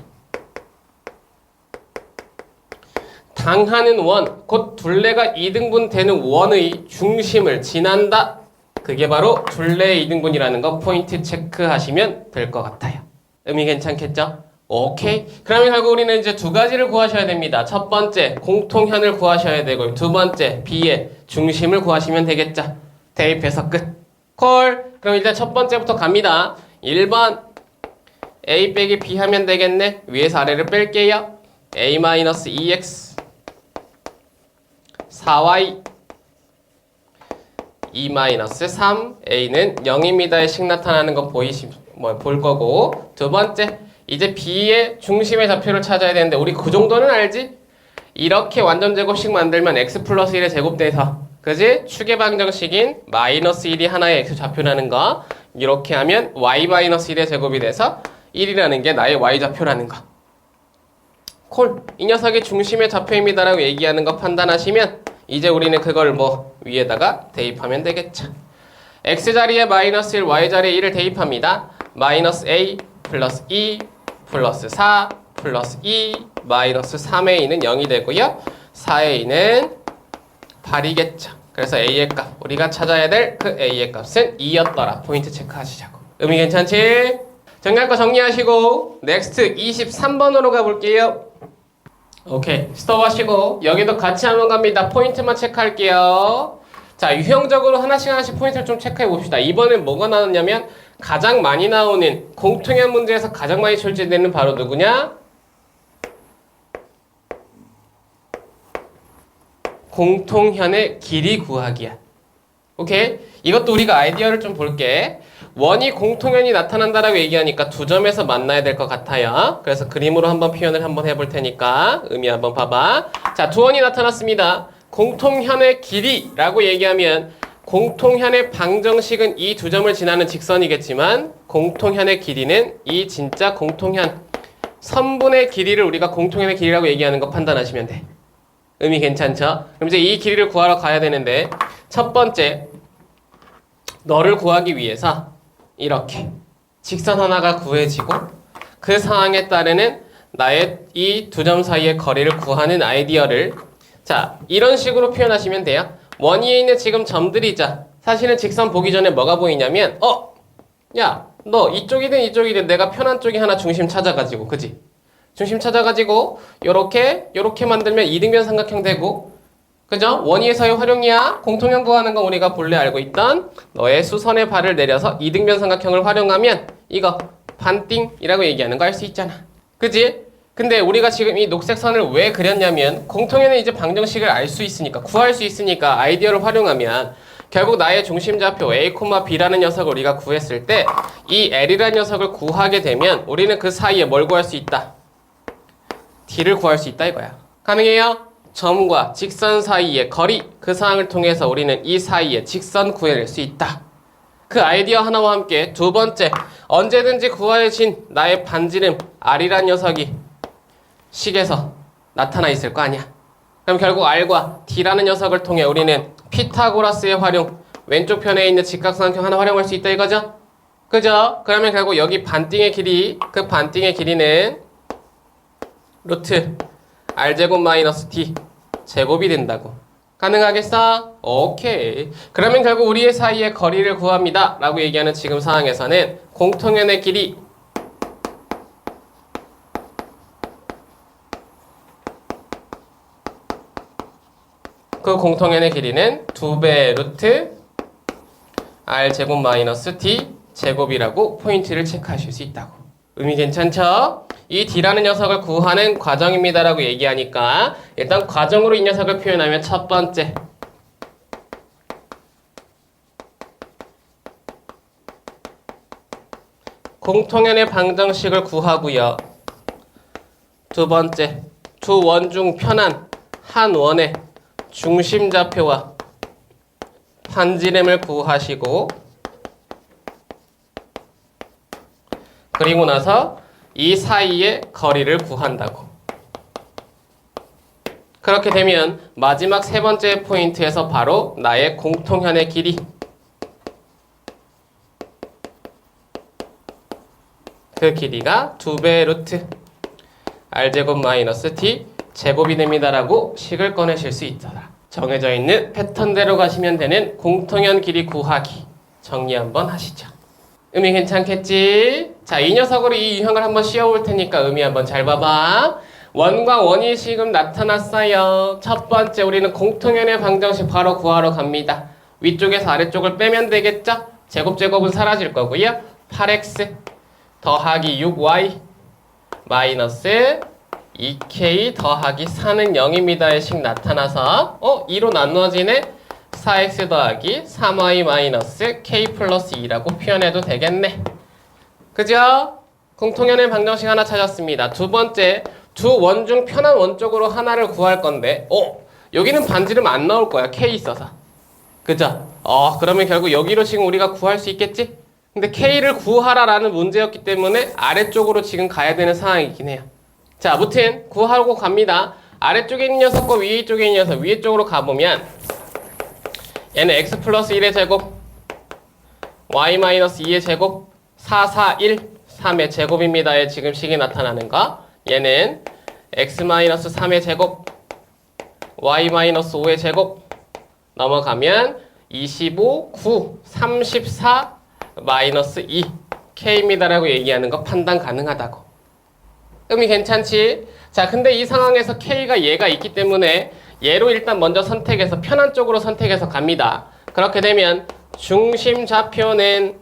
당하는 원, 곧 둘레가 이등분 되는 원의 중심을 지난다. 그게 바로 둘레 이등분이라는 거 포인트 체크하시면 될 것 같아요. 의미 괜찮겠죠? 오케이. 그러면 결국 우리는 이제 두 가지를 구하셔야 됩니다. 첫 번째, 공통현을 구하셔야 되고, 두 번째, B의 중심을 구하시면 되겠죠. 대입해서 끝. 콜. 그럼 일단 첫 번째부터 갑니다. 1번, A 빼기 B 하면 되겠네. 위에서 아래를 뺄게요. A-2x 4y 2-3 A는 0입니다의 식 나타나는 거 볼 거고, 두 번째, 이제 B의 중심의 좌표를 찾아야 되는데 우리 그 정도는 알지? 이렇게 완전 제곱식 만들면 x 플러스 1의 제곱돼서, 그지? 축의 방정식인 마이너스 1이 하나의 x 좌표라는 거, 이렇게 하면 y 마이너스 1의 제곱이 돼서 1이라는 게 나의 y 좌표라는 거. 콜! 이 녀석이 중심의 좌표입니다라고 얘기하는 거 판단하시면 이제 우리는 그걸 뭐 위에다가 대입하면 되겠죠. x자리에 마이너스 1, y자리에 1을 대입합니다. 마이너스 a 플러스 2 플러스 4 플러스 2 마이너스 3a는 0이 되고요. 4a는 8이겠죠. 그래서 a의 값, 우리가 찾아야 될 그 a의 값은 2였더라. 포인트 체크하시자고. 의미 괜찮지? 정리할 거 정리하시고 넥스트 23번으로 가볼게요. 오케이. 스톱하시고 여기도 같이 한번 갑니다. 포인트만 체크할게요. 자, 유형적으로 하나씩 포인트를 좀 체크해 봅시다. 이번엔 뭐가 나왔냐면 가장 많이 나오는 공통현 문제에서 가장 많이 출제되는 바로 누구냐? 공통현의 길이 구하기야. 오케이? 이것도 우리가 아이디어를 좀 볼게. 원이 공통현이 나타난다라고 얘기하니까 두 점에서 만나야 될 것 같아요. 그래서 그림으로 한번 표현을 한번 해볼 테니까 의미 한번 봐봐. 자, 두 원이 나타났습니다. 공통현의 길이라고 얘기하면 공통현의 방정식은 이 두 점을 지나는 직선이겠지만 공통현의 길이는 이 진짜 공통현 선분의 길이를 우리가 공통현의 길이라고 얘기하는 거 판단하시면 돼. 의미 괜찮죠? 그럼 이제 이 길이를 구하러 가야 되는데 첫 번째, 너를 구하기 위해서 이렇게 직선 하나가 구해지고 그 상황에 따르는 나의 이 두 점 사이의 거리를 구하는 아이디어를, 자, 이런 식으로 표현하시면 돼요. 원 위에 있는 지금 점들이자 사실은 직선 보기 전에 뭐가 보이냐면 야, 너 이쪽이든 이쪽이든 내가 편한 쪽이 하나 중심 찾아가지고, 그지? 중심 찾아가지고 요렇게 만들면 이등변 삼각형 되고, 그죠? 원위에서의 활용이야. 공통현 구하는 건 우리가 본래 알고 있던 너의 수선의 발을 내려서 이등변 삼각형을 활용하면 이거 반띵이라고 얘기하는 거 알 수 있잖아. 그지? 근데 우리가 지금 이 녹색 선을 왜 그렸냐면 공통현은 이제 방정식을 알 수 있으니까, 구할 수 있으니까 아이디어를 활용하면 결국 나의 중심좌표 A, B라는 녀석을 우리가 구했을 때 이 L이라는 녀석을 구하게 되면 우리는 그 사이에 뭘 구할 수 있다? D를 구할 수 있다 이거야. 가능해요? 점과 직선 사이의 거리, 그 상황을 통해서 우리는 이 사이에 직선 구해낼 수 있다. 그 아이디어 하나와 함께 두 번째, 언제든지 구해진 나의 반지름 R이란 녀석이 식에서 나타나 있을 거 아니야. 그럼 결국 R과 D라는 녀석을 통해 우리는 피타고라스의 활용, 왼쪽 편에 있는 직각삼각형 하나 활용할 수 있다 이거죠? 그죠? 그러면 결국 여기 반띵의 길이, 그 반띵의 길이는 루트 R제곱 마이너스 D 제곱이 된다고. 가능하겠어? 오케이. 그러면 결국 우리의 사이의 거리를 구합니다 라고 얘기하는 지금 상황에서는 공통현의 길이 그 공통현의 길이는 2배 루트 r제곱 마이너스 d제곱이라고 포인트를 체크하실 수 있다고. 의미 괜찮죠? 이 d라는 녀석을 구하는 과정입니다라고 얘기하니까 일단 과정으로 이 녀석을 표현하면 첫 번째 공통연의 방정식을 구하고요. 두 번째, 두 원 중 편한 한 원의 중심좌표와 반지름을 구하시고 그리고 나서 이 사이의 거리를 구한다고. 그렇게 되면 마지막 세 번째 포인트에서 바로 나의 공통현의 길이 그 길이가 2배 루트 r제곱 마이너스 d제곱이 됩니다라고 식을 꺼내실 수 있더라. 정해져 있는 패턴대로 가시면 되는 공통연 길이 구하기 정리 한번 하시죠. 의미 괜찮겠지? 자, 이 녀석으로 이 유형을 한번 씌워볼 테니까 의미 한번 잘 봐봐. 원과 원이 지금 나타났어요. 첫 번째 우리는 공통연의 방정식 바로 구하러 갑니다. 위쪽에서 아래쪽을 빼면 되겠죠? 제곱은 사라질 거고요. 8x 더하기 6y 마이너스 2k 더하기 4는 0입니다의 식 나타나서 2로 나누어지네? 4x 더하기 3y 마이너스 k 플러스 2라고 표현해도 되겠네. 그죠? 공통연의 방정식 하나 찾았습니다. 두 번째, 두 원 중 편한 원 쪽으로 하나를 구할 건데 여기는 반지름 안 나올 거야. k 있어서. 그죠? 그러면 결국 여기로 지금 우리가 구할 수 있겠지? 근데 k를 구하라라는 문제였기 때문에 아래쪽으로 지금 가야 되는 상황이긴 해요. 자, 아무튼 구하고 갑니다. 아래쪽에 있는 녀석과 위에 쪽에 있는 녀석, 위에 쪽으로 가보면 얘는 x 플러스 1의 제곱 y 마이너스 2의 제곱 4, 4, 1, 3의 제곱입니다의 지금 식이 나타나는 거. 얘는 x 마이너스 3의 제곱 y 마이너스 5의 제곱 넘어가면 25, 9, 34 마이너스 2 k입니다라고 얘기하는 거 판단 가능하다고. 의미 괜찮지? 자, 근데 이 상황에서 k가 얘가 있기 때문에 얘로 일단 먼저 선택해서 편한 쪽으로 선택해서 갑니다. 그렇게 되면 중심 좌표는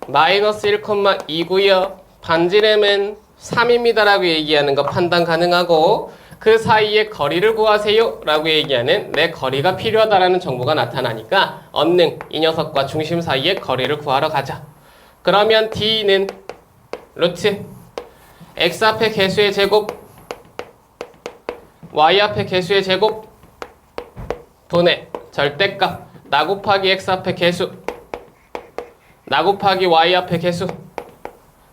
마이너스 1,2고요. 반지름은 3입니다라고 얘기하는 거 판단 가능하고 그 사이의 거리를 구하세요 라고 얘기하는 내 거리가 필요하다라는 정보가 나타나니까 언능 이 녀석과 중심 사이의 거리를 구하러 가자. 그러면 d는 루트 x 앞에 개수의 제곱 y 앞에 개수의 제곱 분의 절대값 나 곱하기 x 앞에 개수 나 곱하기 y 앞에 개수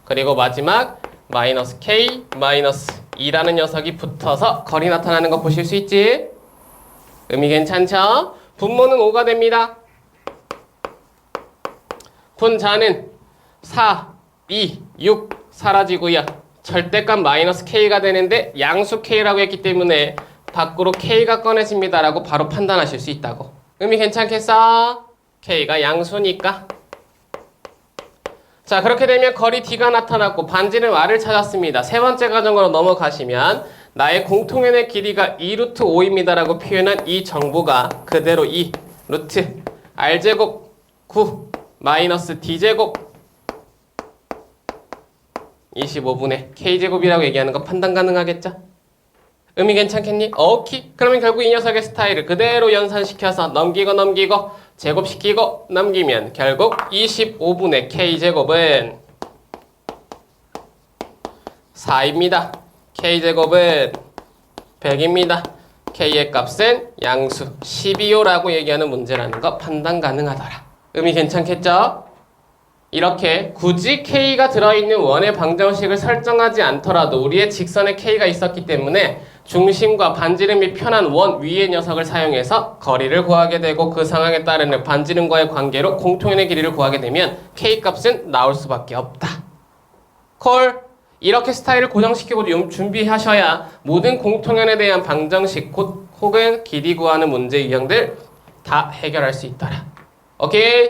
그리고 마지막 마이너스 k 마이너스 2라는 녀석이 붙어서 거리 나타나는 거 보실 수 있지? 의미 괜찮죠? 분모는 5가 됩니다. 분자는 4, 2, 6 사라지고요. 절대값 마이너스 k가 되는데 양수 k라고 했기 때문에 밖으로 k가 꺼내집니다라고 바로 판단하실 수 있다고. 의미 괜찮겠어? k가 양수니까. 자, 그렇게 되면 거리 d가 나타났고 반지름 r을 찾았습니다. 세 번째 과정으로 넘어가시면 나의 공통연의 길이가 2루트 5입니다라고 표현한 이 정보가 그대로 2 루트 r제곱 9 마이너스 d제곱 25분의 k제곱이라고 얘기하는 거 판단 가능하겠죠? 의미 괜찮겠니? 오케이. 그러면 결국 이 녀석의 스타일을 그대로 연산시켜서 넘기고 제곱시키고 넘기면 결국 25분의 k제곱은 4입니다. k제곱은 100입니다. k의 값은 양수 12호라고 얘기하는 문제라는 거 판단 가능하더라. 의미 괜찮겠죠? 이렇게 굳이 k가 들어있는 원의 방정식을 설정하지 않더라도 우리의 직선에 k가 있었기 때문에 중심과 반지름이 편한 원 위의 녀석을 사용해서 거리를 구하게 되고 그 상황에 따르는 반지름과의 관계로 공통연의 길이를 구하게 되면 k 값은 나올 수밖에 없다. 콜! 이렇게 스타일을 고정시키고 준비하셔야 모든 공통연에 대한 방정식 혹은 길이 구하는 문제 유형들 다 해결할 수 있더라. 오케이?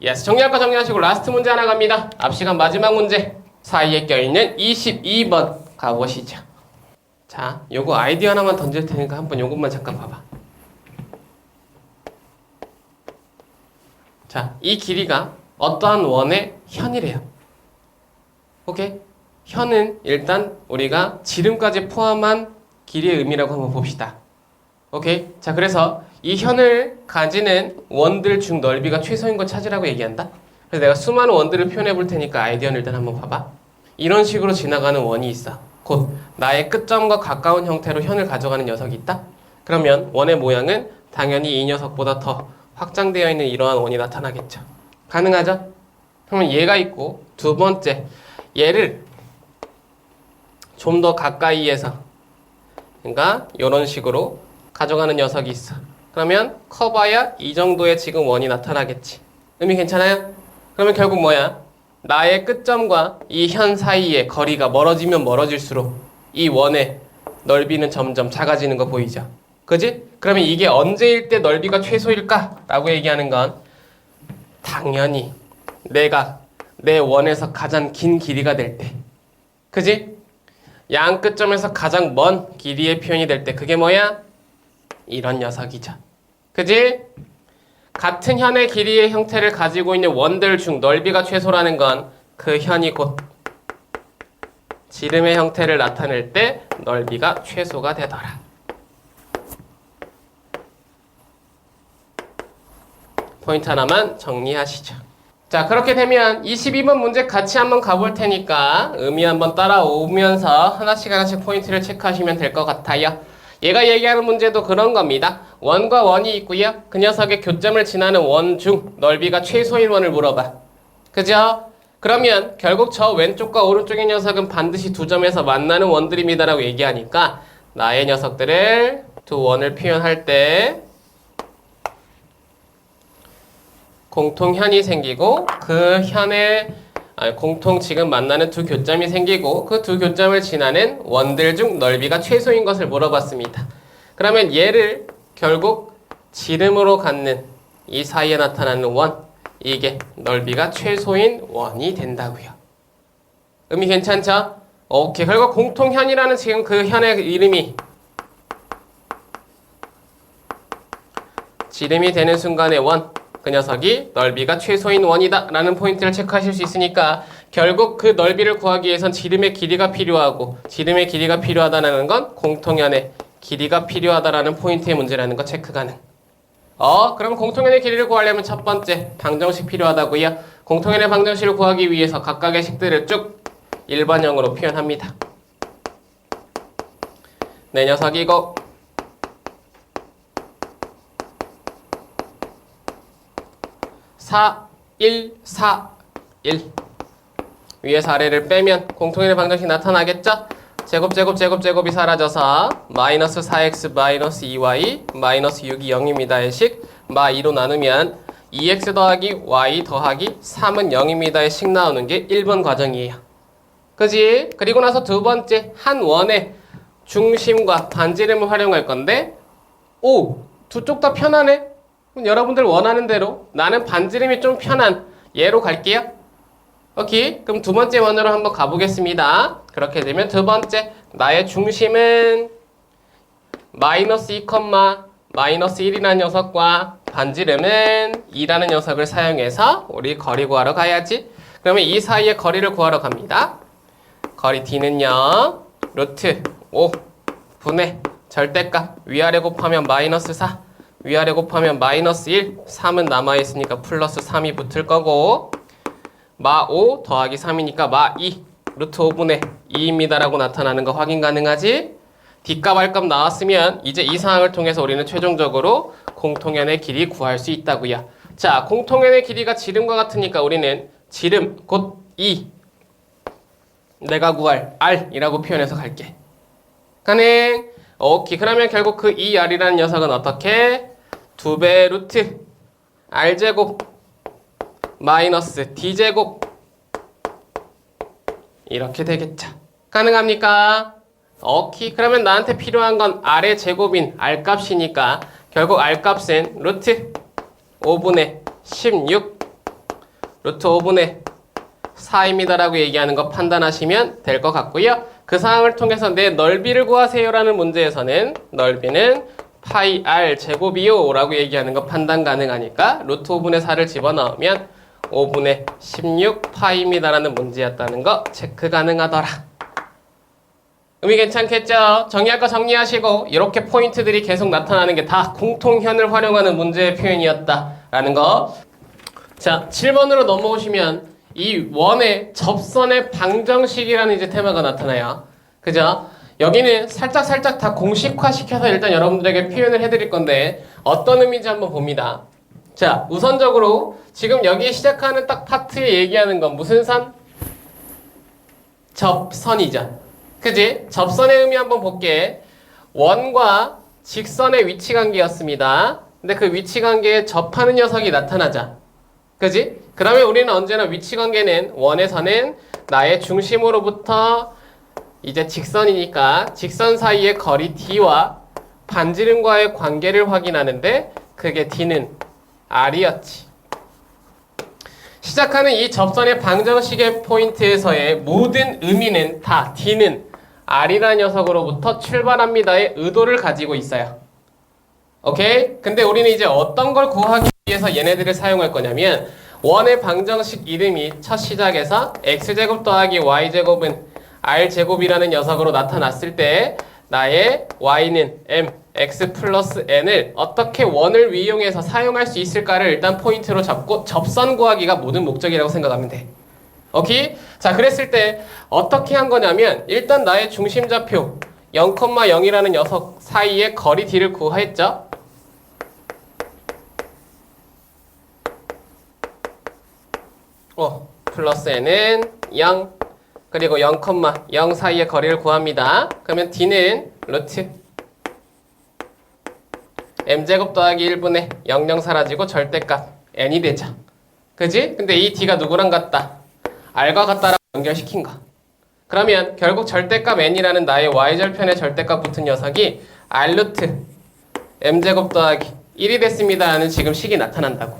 예스. 정리할 거 정리하시고 라스트 문제 하나 갑니다. 앞 시간 마지막 문제. 사이에 껴있는 22번 가보시죠. 자, 요거 아이디어 하나만 던질 테니까 한번 요것만 잠깐 봐봐. 자, 자, 이 길이가 어떠한 원의 현이래요. 오케이? 현은 일단 우리가 지름까지 포함한 길이의 의미라고 한번 봅시다. 오케이? 자, 그래서 이 현을 가지는 원들 중 넓이가 최소인 거 찾으라고 얘기한다. 그래서 내가 수많은 원들을 표현해 볼 테니까 아이디어는 일단 한번 봐봐. 이런 식으로 지나가는 원이 있어. 곧 나의 끝점과 가까운 형태로 현을 가져가는 녀석이 있다. 그러면 원의 모양은 당연히 이 녀석보다 더 확장되어 있는 이러한 원이 나타나겠죠. 가능하죠? 그러면 얘가 있고, 두 번째, 얘를 좀 더 가까이에서, 그러니까 이런 식으로 가져가는 녀석이 있어. 그러면 커봐야 이 정도의 지금 원이 나타나겠지. 의미 괜찮아요? 그러면 결국 뭐야? 나의 끝점과 이 현 사이의 거리가 멀어지면 멀어질수록 이 원의 넓이는 점점 작아지는 거 보이죠? 그지? 그러면 이게 언제일 때 넓이가 최소일까? 라고 얘기하는 건 당연히 내가 내 원에서 가장 긴 길이가 될 때. 그지? 양 끝점에서 가장 먼 길이의 표현이 될 때. 그게 뭐야? 이런 녀석이죠. 그지? 같은 현의 길이의 형태를 가지고 있는 원들 중 넓이가 최소라는 건 그 현이 곧 지름의 형태를 나타낼 때 넓이가 최소가 되더라. 포인트 하나만 정리하시죠. 자, 그렇게 되면 22번 문제 같이 한번 가볼 테니까 의미 한번 따라오면서 하나씩 포인트를 체크하시면 될 것 같아요. 얘가 얘기하는 문제도 그런 겁니다. 원과 원이 있고요. 그 녀석의 교점을 지나는 원 중 넓이가 최소인 원을 물어봐. 그죠? 그러면 결국 저 왼쪽과 오른쪽의 녀석은 반드시 두 점에서 만나는 원들입니다라고 얘기하니까 나의 녀석들을 두 원을 표현할 때 공통현이 생기고 그 현에 공통 지금 만나는 두 교점이 생기고 그 두 교점을 지나는 원들 중 넓이가 최소인 것을 물어봤습니다. 그러면 얘를 결국 지름으로 갖는 이 사이에 나타나는 원, 이게 넓이가 최소인 원이 된다고요. 의미 괜찮죠? 오케이. 결국 공통현이라는 지금 그 현의 이름이 지름이 되는 순간의 원, 그 녀석이 넓이가 최소인 원이다 라는 포인트를 체크하실 수 있으니까 결국 그 넓이를 구하기 위해선 지름의 길이가 필요하고 지름의 길이가 필요하다는 건 공통현의 길이가 필요하다라는 포인트의 문제라는 거 체크 가능. 그럼 공통현의 길이를 구하려면 첫 번째 방정식 필요하다고요. 공통현의 방정식을 구하기 위해서 각각의 식들을 쭉 일반형으로 표현합니다. 내 녀석이고 4, 1, 4, 1 위에서 아래를 빼면 공통현의 방정식 나타나겠죠? 제곱이 사라져서 마이너스 4x 마이너스 2y 마이너스 6이 0입니다의 식 마2로 나누면 2x 더하기 y 더하기 3은 0입니다의 식 나오는 게 1번 과정이에요. 그지? 그리고 나서 두 번째 한 원의 중심과 반지름을 활용할 건데 두 쪽 다 편하네? 그럼 여러분들 원하는 대로 나는 반지름이 좀 편한 얘로 갈게요. 오케이. 그럼 두 번째 원으로 한번 가보겠습니다. 그렇게 되면 두 번째 나의 중심은 마이너스 2, 마이너스 1이라는 녀석과 반지름은 2라는 녀석을 사용해서 우리 거리 구하러 가야지. 그러면 이 사이의 거리를 구하러 갑니다. 거리 D는요. 루트 5 분의 절대값 위아래 곱하면 마이너스 4 위아래 곱하면 마이너스 1 3은 남아있으니까 플러스 3이 붙을 거고 마 5 더하기 3이니까 마 2 루트 5분의 2입니다 라고 나타나는 거 확인 가능하지? D값 R값 나왔으면 이제 이 상황을 통해서 우리는 최종적으로 공통현의 길이 구할 수 있다고요. 자, 공통현의 길이가 지름과 같으니까 우리는 지름 곧 2 내가 구할 R이라고 표현해서 갈게. 가능? 오케이. 그러면 결국 그 2R이라는 녀석은 어떻게? 2배 루트 R제곱 마이너스 D제곱 이렇게 되겠죠. 가능합니까? 오케이. 그러면 나한테 필요한 건 R의 제곱인 R값이니까 결국 R값은 루트 5분의 16 루트 5분의 4입니다 라고 얘기하는 거 판단하시면 될 것 같고요. 그 상황을 통해서 내 넓이를 구하세요 라는 문제에서는 넓이는 파이 r 제곱이요 라고 얘기하는 거 판단 가능하니까 루트 5분의 4를 집어넣으면 5분의 16 파이입니다 라는 문제였다는 거 체크 가능하더라. 의미 괜찮겠죠? 정리할 거 정리하시고 이렇게 포인트들이 계속 나타나는 게 다 공통현을 활용하는 문제의 표현이었다 라는 거. 자, 7번으로 넘어오시면 이 원의 접선의 방정식이라는 이제 테마가 나타나요. 그죠? 여기는 살짝 다 공식화시켜서 일단 여러분들에게 표현을 해드릴 건데 어떤 의미인지 한번 봅니다. 자, 우선적으로 지금 여기 시작하는 딱 파트에 얘기하는 건 무슨 선? 접선이죠. 그지? 접선의 의미 한번 볼게. 원과 직선의 위치 관계였습니다. 근데 그 위치 관계에 접하는 녀석이 나타나자. 그지? 그러면 우리는 언제나 위치 관계는 원에서는 나의 중심으로부터 이제 직선이니까 직선 사이의 거리 d와 반지름과의 관계를 확인하는데 그게 d는 r이었지. 시작하는 이 접선의 방정식의 포인트에서의 모든 의미는 다 d는 r이라는 녀석으로부터 출발합니다의 의도를 가지고 있어요. 오케이? 근데 우리는 이제 어떤 걸 구하기 위해서 얘네들을 사용할 거냐면 원의 방정식 이름이 첫 시작에서 x제곱 더하기 y제곱은 r제곱이라는 녀석으로 나타났을 때 나의 y는 m, x 플러스 n을 어떻게 원을 이용해서 사용할 수 있을까를 일단 포인트로 잡고 접선 구하기가 모든 목적이라고 생각하면 돼. 오케이? 자, 그랬을 때 어떻게 한 거냐면 일단 나의 중심좌표 0,0이라는 녀석 사이의 거리 d를 구했죠. 플러스 n은 0 그리고 0,0 사이의 거리를 구합니다. 그러면 d는 루트 m제곱 더하기 1분의 00 사라지고 절대값 n이 되죠. 그지? 근데 이 d가 누구랑 같다? r과 같다라고 연결시킨 거. 그러면 결국 절대값 n이라는 나의 y절편의 절대값 붙은 녀석이 r 루트 m제곱 더하기 1이 됐습니다 라는 지금 식이 나타난다고.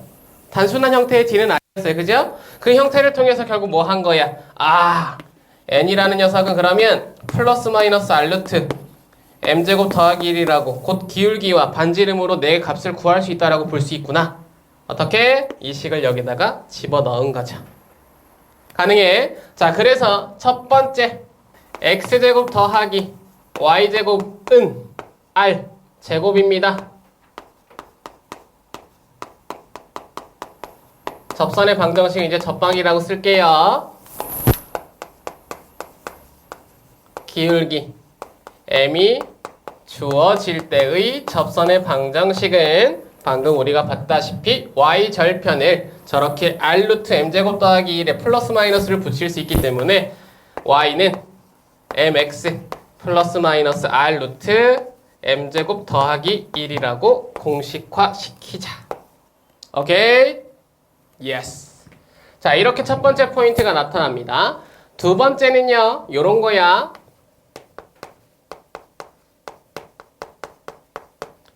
단순한 형태의 d는 r이었어요. 그죠? 그 형태를 통해서 결국 뭐 한 거야? n이라는 녀석은 그러면 플러스 마이너스 r 루트 m제곱 더하기 1이라고 곧 기울기와 반지름으로 내 값을 구할 수 있다라고 볼 수 있구나. 어떻게? 이 식을 여기다가 집어넣은 거죠. 가능해. 자, 그래서 첫 번째 x제곱 더하기 y제곱은 r 제곱입니다. 접선의 방정식 이제 접방이라고 쓸게요. 기울기 m이 주어질 때의 접선의 방정식은 방금 우리가 봤다시피 y절편을 저렇게 r 루트 m제곱 더하기 1에 플러스 마이너스를 붙일 수 있기 때문에 y는 mx 플러스 마이너스 r 루트 m제곱 더하기 1이라고 공식화시키자. 오케이? 예스. 자, 이렇게 첫 번째 포인트가 나타납니다. 두 번째는요, 요런 거야.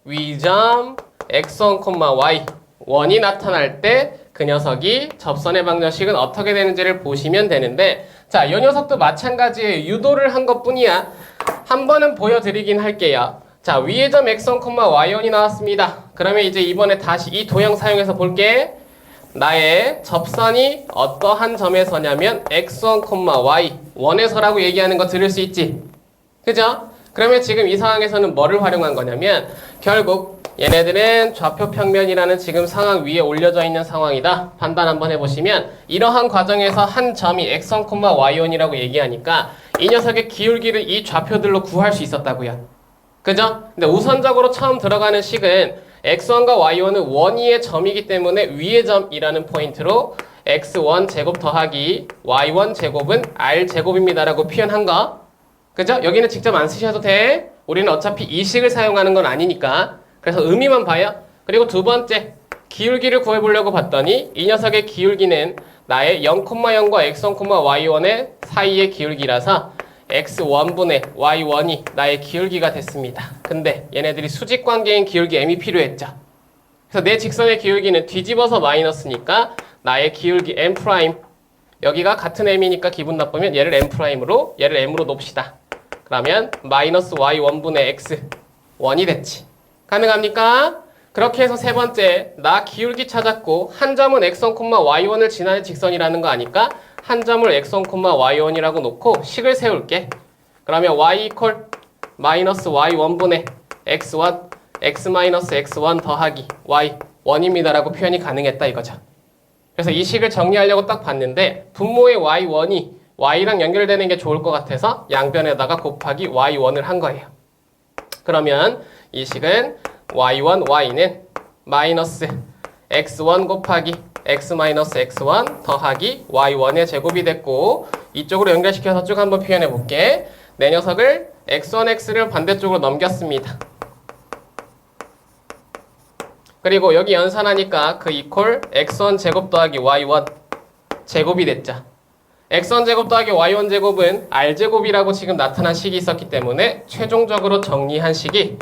위점 x1, y 원이 나타날 때 그 녀석이 접선의 방정식은 어떻게 되는지를 보시면 되는데, 자, 이 녀석도 마찬가지의 유도를 한 것뿐이야. 한 번은 보여드리긴 할게요. 자, 위의 점 x1, y1이 나왔습니다. 그러면 이제 이번에 다시 이 도형 사용해서 볼게. 나의 접선이 어떠한 점에서냐면 x1, y 원에서라고 얘기하는 거 들을 수 있지. 그죠? 그러면 지금 이 상황에서는 뭐를 활용한 거냐면 결국 얘네들은 좌표 평면이라는 지금 상황 위에 올려져 있는 상황이다. 판단 한번 해보시면 이러한 과정에서 한 점이 x1, y1이라고 얘기하니까 이 녀석의 기울기를 이 좌표들로 구할 수 있었다고요. 그죠? 근데 우선적으로 처음 들어가는 식은 x1과 y1은 원위의 점이기 때문에 위의 점이라는 포인트로 x1 제곱 더하기 y1 제곱은 r 제곱입니다 라고 표현한 거. 그죠? 여기는 직접 안 쓰셔도 돼. 우리는 어차피 이 식을 사용하는 건 아니니까. 그래서 의미만 봐요. 그리고 두 번째, 기울기를 구해보려고 봤더니 이 녀석의 기울기는 나의 0,0과 x1, y1의 사이의 기울기라서 x1분의 y1이 나의 기울기가 됐습니다. 근데 얘네들이 수직관계인 기울기 m이 필요했죠. 그래서 내 직선의 기울기는 뒤집어서 마이너스니까 나의 기울기 m' 여기가 같은 m이니까 기분 나쁘면 얘를 m'으로 얘를 m으로 놓읍시다. 그러면 마이너스 y1분의 x 1이 됐지. 가능합니까? 그렇게 해서 세 번째, 나 기울기 찾았고 한 점은 x1, y1을 지나는 직선이라는 거 아니까 한 점을 x1, y1이라고 놓고 식을 세울게. 그러면 y 이퀄 마이너스 y1분의 x1, x 마이너스 x1 더하기 y 1입니다 라고 표현이 가능했다 이거죠. 그래서 이 식을 정리하려고 딱 봤는데 분모의 y1이 y랑 연결되는 게 좋을 것 같아서 양변에다가 곱하기 y1을 한 거예요. 그러면 이 식은 y1, y는 마이너스 x1 곱하기 x 마이너스 x1 더하기 y1의 제곱이 됐고 이쪽으로 연결시켜서 쭉 한번 표현해 볼게. 내 녀석을 x1, x를 반대쪽으로 넘겼습니다. 그리고 여기 연산하니까 그 이퀄 x1 제곱 더하기 y1 제곱이 됐죠. x1 제곱 더하기 y1 제곱은 r제곱이라고 지금 나타난 식이 있었기 때문에 최종적으로 정리한 식이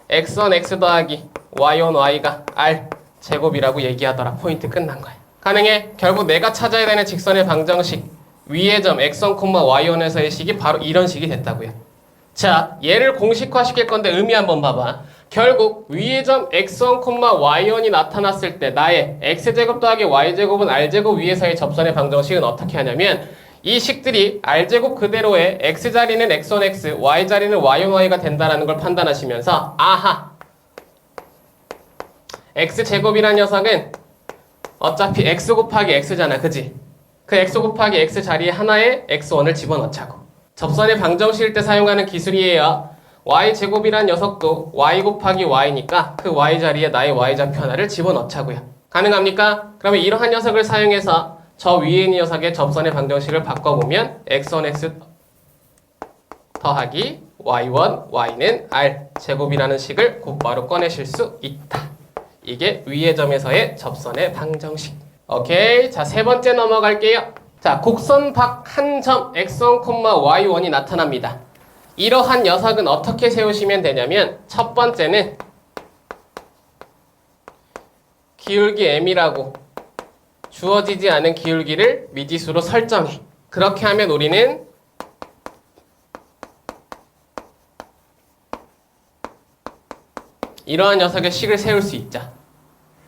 x1 x 더하기 y1 y가 r 제곱이라고 얘기하더라. 포인트 끝난 거야. 가능해? 결국 내가 찾아야 되는 직선의 방정식 위의 점 x1, y1에서의 식이 바로 이런 식이 됐다고요. 자, 얘를 공식화 시킬 건데 의미 한번 봐봐. 결국 위의 점 x1, y1이 나타났을 때 나의 x제곱 더하기 y제곱은 r제곱 위에서의 접선의 방정식은 어떻게 하냐면 이 식들이 r제곱 그대로의 x자리는 x1, x, y자리는 y1, y가 된다는 걸 판단하시면서 아하! x제곱이란 녀석은 어차피 x 곱하기 x잖아. 그지? 그 x 곱하기 x 자리에 하나의 x1을 집어넣자고. 접선의 방정식일 때 사용하는 기술이에요. y제곱이란 녀석도 y 곱하기 y니까 그 y 자리에 나의 y좌표 하나를 집어넣자고요. 가능합니까? 그러면 이러한 녀석을 사용해서 저 위에 있는 녀석의 접선의 방정식을 바꿔보면 x1, x 더하기 y1, y는 r 제곱이라는 식을 곧바로 꺼내실 수 있다. 이게 위의 점에서의 접선의 방정식. 오케이. 자, 세 번째 넘어갈게요. 자, 곡선 밖 한 점 x1, y1이 나타납니다. 이러한 녀석은 어떻게 세우시면 되냐면 첫 번째는 기울기 m이라고 주어지지 않은 기울기를 미지수로 설정해. 그렇게 하면 우리는 이러한 녀석의 식을 세울 수 있죠.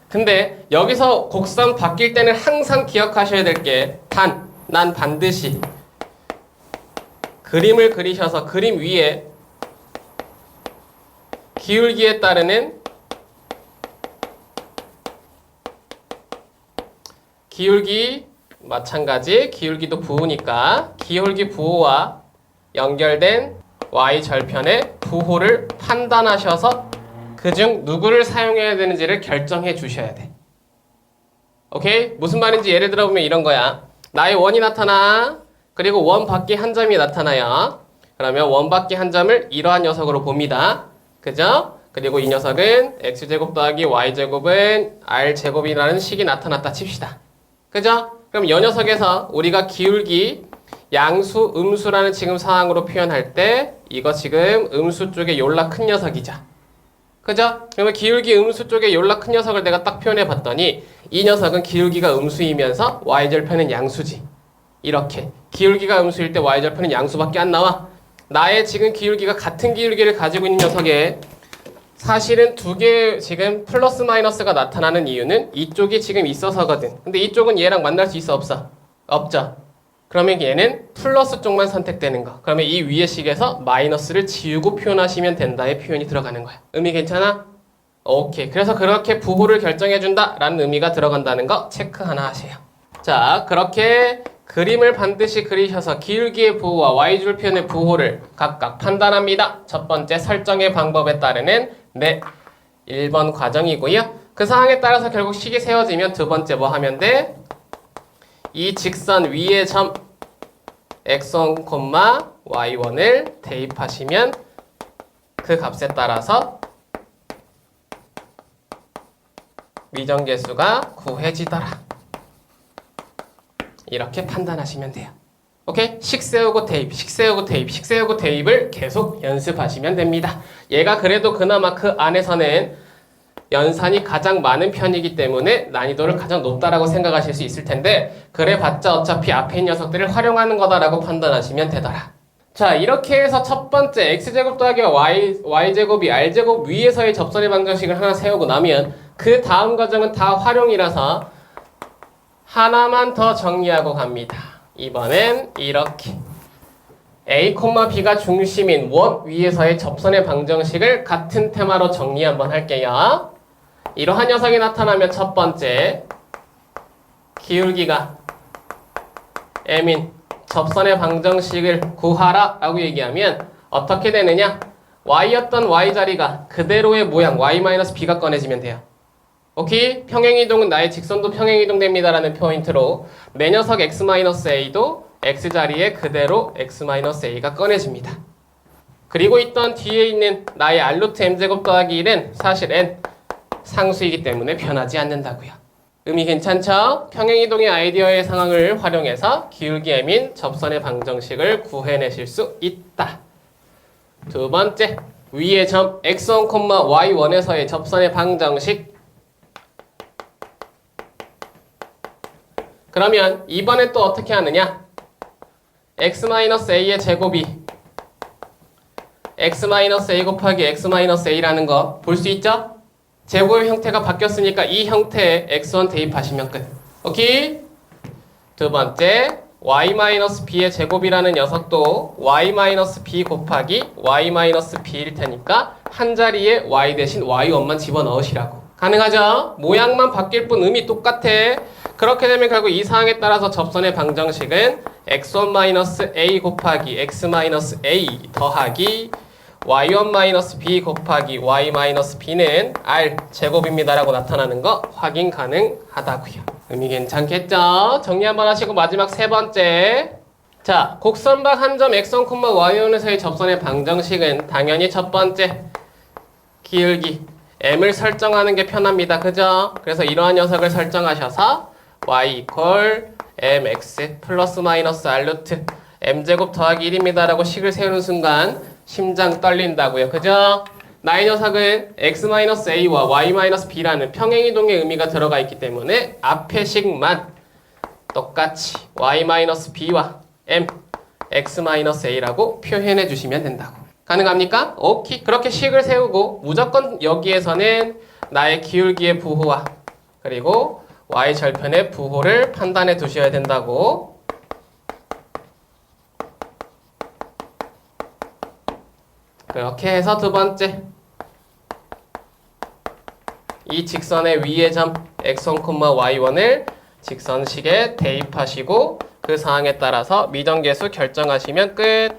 근데 여기서 곡선 바뀔 때는 항상 기억하셔야 될 게 난 반드시 그림을 그리셔서 그림 위에 기울기에 따르는 기울기 마찬가지 기울기도 부호니까 기울기 부호와 연결된 y절편의 부호를 판단하셔서 그중 누구를 사용해야 되는지를 결정해 주셔야 돼. 오케이? 무슨 말인지 예를 들어보면 이런 거야. 나의 원이 나타나. 그리고 원 밖에 한 점이 나타나요. 그러면 원 밖에 한 점을 이러한 녀석으로 봅니다. 그죠? 그리고 이 녀석은 x제곱 더하기 y제곱은 r제곱이라는 식이 나타났다 칩시다. 그죠? 그럼 이 녀석에서 우리가 기울기 양수, 음수라는 지금 상황으로 표현할 때 이거 지금 음수 쪽에 요라 큰 녀석이죠. 그죠? 그러면 기울기 음수 쪽에 요라 큰 녀석을 내가 딱 표현해 봤더니 이 녀석은 기울기가 음수이면서 y절편은 양수지. 이렇게 기울기가 음수일 때 y절편은 양수밖에 안 나와. 나의 지금 기울기가 같은 기울기를 가지고 있는 녀석에 사실은 두 개 지금 플러스 마이너스가 나타나는 이유는 이쪽이 지금 있어서거든. 근데 이쪽은 얘랑 만날 수 있어 없어? 없죠. 그러면 얘는 플러스 쪽만 선택되는 거. 그러면 이 위의 식에서 마이너스를 지우고 표현하시면 된다의 표현이 들어가는 거야. 의미 괜찮아? 오케이. 그래서 그렇게 부호를 결정해준다 라는 의미가 들어간다는 거 체크 하나 하세요. 자, 그렇게 그림을 반드시 그리셔서 기울기의 부호와 y줄편의 부호를 각각 판단합니다. 첫 번째 설정의 방법에 따르는 1번 과정이고요. 그 상황에 따라서 결국 식이 세워지면 두 번째 뭐 하면 돼? 이 직선 위의 점 x1, y1을 대입하시면 그 값에 따라서 미정계수가 구해지더라. 이렇게 판단하시면 돼요. 오케이? 식 세우고 대입, 식 세우고 대입, 식 세우고 대입을 계속 연습하시면 됩니다. 얘가 그래도 그나마 그 안에서는 연산이 가장 많은 편이기 때문에 난이도를 가장 높다라고 생각하실 수 있을 텐데 그래봤자 어차피 앞에 있는 녀석들을 활용하는 거다라고 판단하시면 되더라. 자, 이렇게 해서 첫 번째 x제곱 더하기 y제곱이 r제곱 위에서의 접선의 방정식을 하나 세우고 나면 그 다음 과정은 다 활용이라서 하나만 더 정리하고 갑니다. 이번엔 이렇게 a, b가 중심인 원 위에서의 접선의 방정식을 같은 테마로 정리 한번 할게요. 이러한 녀석이 나타나면 첫 번째 기울기가 m인 접선의 방정식을 구하라 라고 얘기하면 어떻게 되느냐? y였던 y자리가 그대로의 모양 y-b가 꺼내지면 돼요. 오케이? 평행이동은 나의 직선도 평행이동 됩니다 라는 포인트로 내 녀석 x-a도 x자리에 그대로 x-a가 꺼내집니다. 그리고 있던 뒤에 있는 나의 r루트 m제곱 더하기 1은 사실 n 상수이기 때문에 변하지 않는다고요. 의미 괜찮죠? 평행이동의 아이디어의 상황을 활용해서 기울기 m인 접선의 방정식을 구해내실 수 있다. 두 번째, 위의 점 x1, y1에서의 접선의 방정식. 그러면 이번엔 또 어떻게 하느냐? x-a의 제곱이 x-a 곱하기 x-a라는 거 볼 수 있죠? 제곱의 형태가 바뀌었으니까 이 형태에 x1 대입하시면 끝. 오케이? 두 번째, y-b의 제곱이라는 녀석도 y-b 곱하기 y-b일 테니까 한 자리에 y 대신 y1만 집어넣으시라고. 가능하죠? 모양만 바뀔 뿐 의미 똑같아. 그렇게 되면 결국 이 사항에 따라서 접선의 방정식은 x1-a 곱하기 x-a 더하기 y1-b 곱하기 y-b는 r 제곱입니다 라고 나타나는 거 확인 가능하다고요. 의미 괜찮겠죠? 정리 한번 하시고 마지막 세 번째. 자, 곡선박 한 점 x1, y1에서의 접선의 방정식은 당연히 첫 번째 기울기 m을 설정하는 게 편합니다. 그죠? 그래서 이러한 녀석을 설정하셔서 y mx 플러스 마이너스 r루트 m제곱 더하기 1입니다 라고 식을 세우는 순간 심장 떨린다고요. 그죠? 나의 녀석은 x-a와 y-b라는 평행이동의 의미가 들어가 있기 때문에 앞의 식만 똑같이 y-b와 m x-a라고 표현해 주시면 된다고. 가능합니까? 오케이. 그렇게 식을 세우고 무조건 여기에서는 나의 기울기의 부호와 그리고 y절편의 부호를 판단해 두셔야 된다고. 그렇게 해서 두 번째, 이 직선의 위의 점 x1, y1을 직선식에 대입하시고 그 사항에 따라서 미정계수 결정하시면 끝.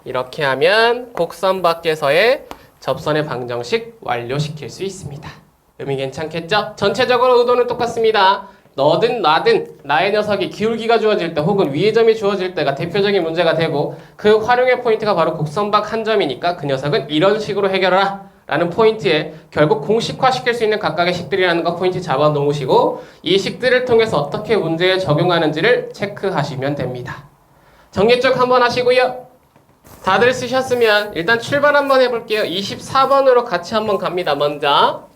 이렇게 하면 곡선 밖에서의 접선의 방정식 완료시킬 수 있습니다. 의미 괜찮겠죠? 전체적으로 의도는 똑같습니다. 너든 나든 나의 녀석이 기울기가 주어질 때 혹은 위의 점이 주어질 때가 대표적인 문제가 되고 그 활용의 포인트가 바로 곡선박 한 점이니까 그 녀석은 이런 식으로 해결하라 라는 포인트에 결국 공식화시킬 수 있는 각각의 식들이라는 거 포인트 잡아 놓으시고 이 식들을 통해서 어떻게 문제에 적용하는지를 체크하시면 됩니다. 정리 쪽 한번 하시고요. 다들 쓰셨으면 일단 출발 한번 해볼게요. 24번으로 같이 한번 갑니다. 먼저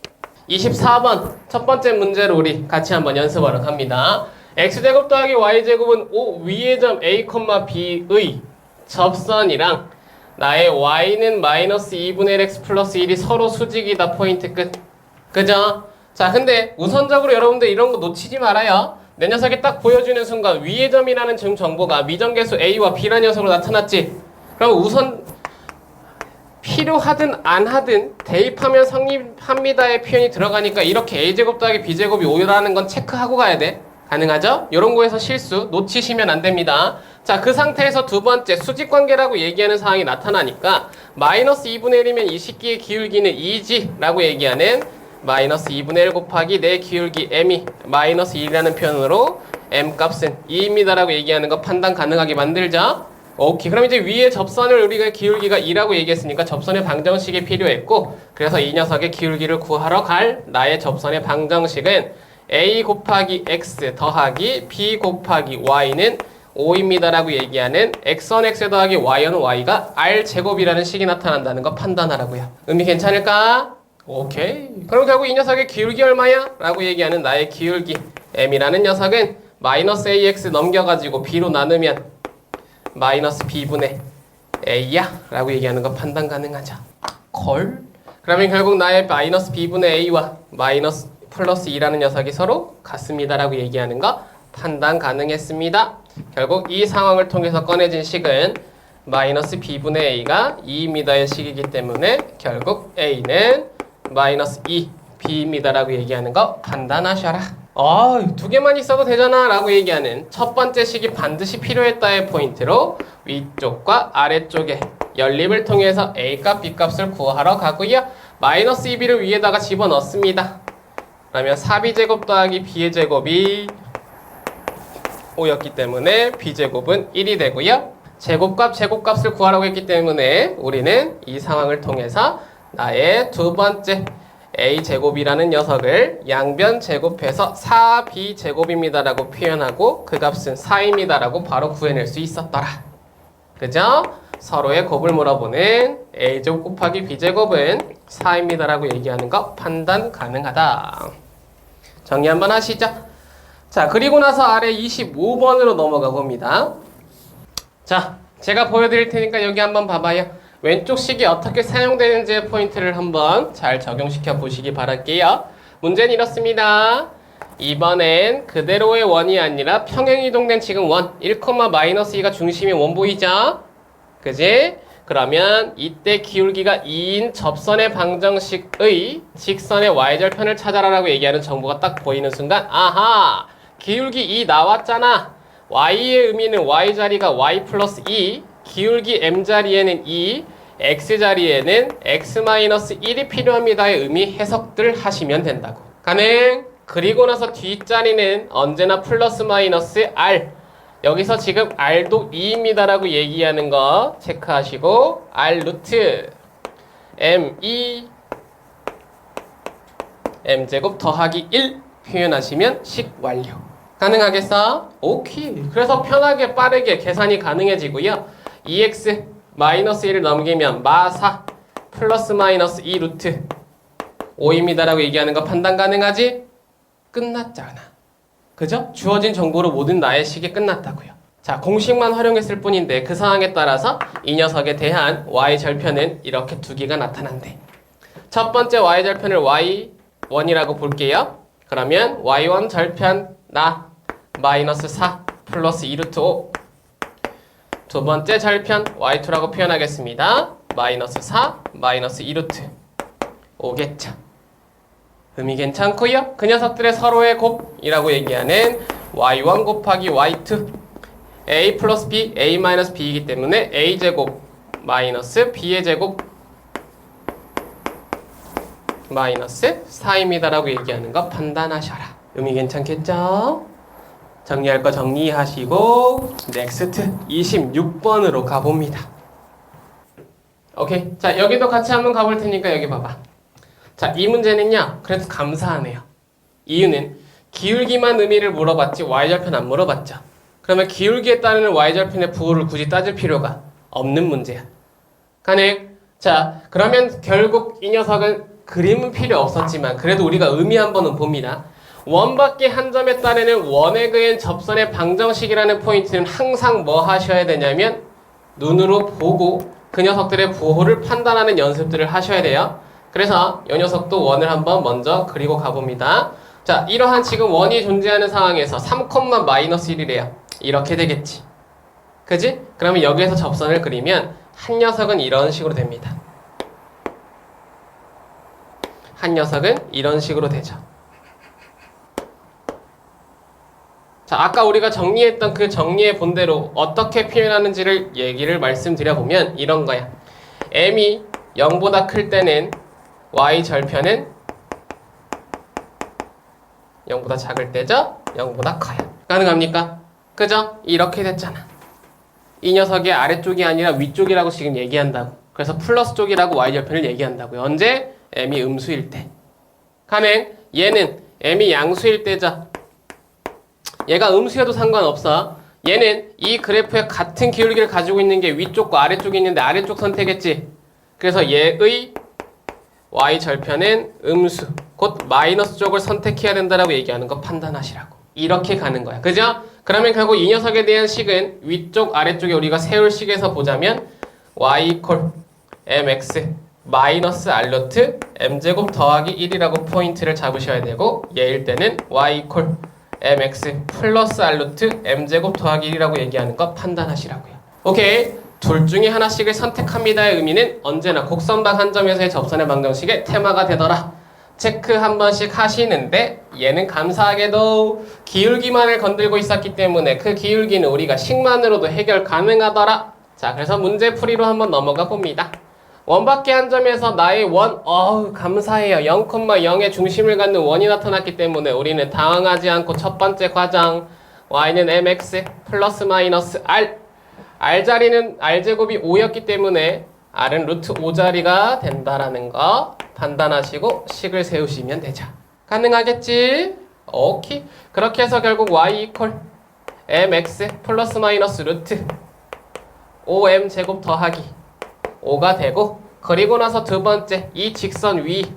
24번 첫 번째 문제로 우리 같이 한번 연습하러 갑니다. x제곱 더하기 y제곱은 O 위의 점 a, b의 접선이랑 나의 y는 마이너스 2분의 1x 플러스 1이 서로 수직이다. 포인트 끝. 그죠? 자, 근데 우선적으로 여러분들 이런 거 놓치지 말아요. 내 녀석이 딱 보여주는 순간 위의 점이라는 지금 정보가 미정계수 a와 b라는 녀석으로 나타났지? 그럼 우선 필요하든 안 하든 대입하면 성립합니다의 표현이 들어가니까 이렇게 a제곱 더하기 b제곱이 5라는 건 체크하고 가야 돼. 가능하죠? 이런 거에서 실수 놓치시면 안 됩니다. 자, 그 상태에서 두 번째 수직관계라고 얘기하는 사항이 나타나니까 마이너스 2분의 1이면 이 식기의 기울기는 2지 라고 얘기하는 마이너스 2분의 1 곱하기 내 기울기 m이 마이너스 2라는 표현으로 m 값은 2입니다 라고 얘기하는 거 판단 가능하게 만들자. 오케이. 그럼 이제 위에 접선을 우리가 기울기가 2라고 얘기했으니까 접선의 방정식이 필요했고 그래서 이 녀석의 기울기를 구하러 갈 나의 접선의 방정식은 a 곱하기 x 더하기 b 곱하기 y는 5입니다 라고 얘기하는 x1 x 더하기 y1 y가 r제곱이라는 식이 나타난다는 거 판단하라고요. 의미 괜찮을까? 오케이. 그럼 결국 이 녀석의 기울기 얼마야? 라고 얘기하는 나의 기울기 m이라는 녀석은 마이너스 ax 넘겨가지고 b로 나누면 마이너스 b분의 A야 라고 얘기하는 거 판단 가능하죠. 걸? 그러면 결국 나의 마이너스 B분의 A와 마이너스 플러스 2라는 녀석이 서로 같습니다 라고 얘기하는 거 판단 가능했습니다. 결국 이 상황을 통해서 꺼내진 식은 마이너스 B분의 A가 2입니다의 식이기 때문에 결국 A는 마이너스 2 B입니다 라고 얘기하는 거 판단하셔라. 두 개만 있어도 되잖아 라고 얘기하는 첫 번째 식이 반드시 필요했다의 포인트로 위쪽과 아래쪽에 연립을 통해서 A값, B값을 구하러 가고요. 마이너스 2B를 위에다가 집어넣습니다. 그러면 4B제곱 더하기 B의 제곱이 5였기 때문에 B제곱은 1이 되고요. 제곱값, 제곱값을 구하라고 했기 때문에 우리는 이 상황을 통해서 나의 두 번째 A제곱이라는 녀석을 양변 제곱해서 4B제곱입니다 라고 표현하고 그 값은 4입니다 라고 바로 구해낼 수 있었더라. 그죠? 서로의 곱을 물어보는 A제곱 곱하기 B제곱은 4입니다 라고 얘기하는 거 판단 가능하다. 정리 한번 하시죠. 자, 그리고 나서 아래 25번으로 넘어가 봅니다. 자, 제가 보여드릴 테니까 여기 한번 봐봐요. 왼쪽 식이 어떻게 사용되는지의 포인트를 한번 잘 적용시켜 보시기 바랄게요. 문제는 이렇습니다. 이번엔 그대로의 원이 아니라 평행이동된 지금 원 1,-2가 중심인 원 보이죠? 그지? 그러면 이때 기울기가 2인 접선의 방정식의 직선의 y절편을 찾아라라고 얘기하는 정보가 딱 보이는 순간 아하! 기울기 2 나왔잖아. y의 의미는 y자리가 y 플러스 2, 기울기 m자리에는 2, x자리에는 x-1이 필요합니다의 의미 해석들 하시면 된다고. 가능? 그리고 나서 뒷자리는 언제나 플러스 마이너스 r. 여기서 지금 r도 2입니다 라고 얘기하는 거 체크하시고 r 루트 m2 m제곱 더하기 1 표현하시면 식 완료. 가능하겠어? 오케이. 그래서 편하게 빠르게 계산이 가능해지고요. 2x 마이너스 1을 넘기면 마4 플러스 마이너스 2 루트 5입니다 라고 얘기하는 거 판단 가능하지? 끝났잖아. 그죠? 주어진 정보로 모든 나의 식이 끝났다고요. 자, 공식만 활용했을 뿐인데 그 상황에 따라서 이 녀석에 대한 y절편은 이렇게 두 개가 나타난대. 첫 번째 y절편을 y1이라고 볼게요. 그러면 y1 절편 나 마이너스 4 플러스 2 루트 5. 두 번째 절편 y2라고 표현하겠습니다. 마이너스 4 마이너스 2 루트 5겠죠. 의미 괜찮고요. 그 녀석들의 서로의 곱이라고 얘기하는 y1 곱하기 y2 a 플러스 b, a 마이너스 b이기 때문에 a제곱 마이너스 b의 제곱 마이너스 4입니다 라고 얘기하는 거 판단하셔라. 의미 괜찮겠죠? 정리할 거 정리하시고 넥스트 26번으로 가봅니다. 오케이. 자, 여기도 같이 한번 가볼 테니까 여기 봐봐. 자, 이 문제는요. 그래도 감사하네요. 이유는 기울기만 의미를 물어봤지 y절편 안 물어봤죠. 그러면 기울기에 따르는 y절편의 부호를 굳이 따질 필요가 없는 문제야. 가능? 자, 그러면 결국 이 녀석은 그림은 필요 없었지만 그래도 우리가 의미 한번은 봅니다. 원밖에 한 점에 따르는 원에 그은 접선의 방정식이라는 포인트는 항상 뭐 하셔야 되냐면 눈으로 보고 그 녀석들의 부호를 판단하는 연습들을 하셔야 돼요. 그래서 이 녀석도 원을 한번 먼저 그리고 가봅니다. 자, 이러한 지금 원이 존재하는 상황에서 3,-1이래요. 이렇게 되겠지. 그지? 그러면 여기에서 접선을 그리면 한 녀석은 이런 식으로 됩니다. 한 녀석은 이런 식으로 되죠. 자, 아까 우리가 정리했던 그 정리의 본대로 어떻게 표현하는지를 얘기를 말씀드려보면 이런 거야. m이 0보다 클 때는 y절편은 0보다 작을 때죠? 0보다 커요. 가능합니까? 그죠? 이렇게 됐잖아. 이 녀석의 아래쪽이 아니라 위쪽이라고 지금 얘기한다고. 그래서 플러스 쪽이라고 y절편을 얘기한다고요. 언제? m이 음수일 때. 가능? 얘는 m이 양수일 때죠. 얘가 음수여도 상관없어. 얘는 이 그래프에 같은 기울기를 가지고 있는 게 위쪽과 아래쪽이 있는데 아래쪽 선택했지. 그래서 얘의 y절편은 음수, 곧 마이너스 쪽을 선택해야 된다라고 얘기하는 거 판단하시라고. 이렇게 가는 거야. 그죠? 그러면 결국 이 녀석에 대한 식은 위쪽, 아래쪽에 우리가 세울 식에서 보자면 y 이퀄 mx 마이너스 r 루트 m제곱 더하기 1이라고 포인트를 잡으셔야 되고, 얘일 때는 y 이퀄 mx 플러스 r 루트 m제곱 더하기 1이라고 얘기하는 거 판단하시라고요. 오케이. 둘 중에 하나씩을 선택합니다의 의미는 언제나 곡선박 한 점에서의 접선의 방정식의 테마가 되더라. 체크 한 번씩 하시는데, 얘는 감사하게도 기울기만을 건들고 있었기 때문에 그 기울기는 우리가 식만으로도 해결 가능하더라. 자, 그래서 문제풀이로 한번 넘어가 봅니다. 원밖에 한 점에서 나의 원, 감사해요. 0,0의 중심을 갖는 원이 나타났기 때문에 우리는 당황하지 않고 첫 번째 과정, y는 mx 플러스 마이너스 r, r자리는 r제곱이 5였기 때문에 r은 루트 5자리가 된다라는 거 판단하시고 식을 세우시면 되죠. 가능하겠지? 오케이. 그렇게 해서 결국 y 이퀄 mx 플러스 마이너스 루트 5m 제곱 더하기 5가 되고, 그리고 나서 두 번째 이 직선 위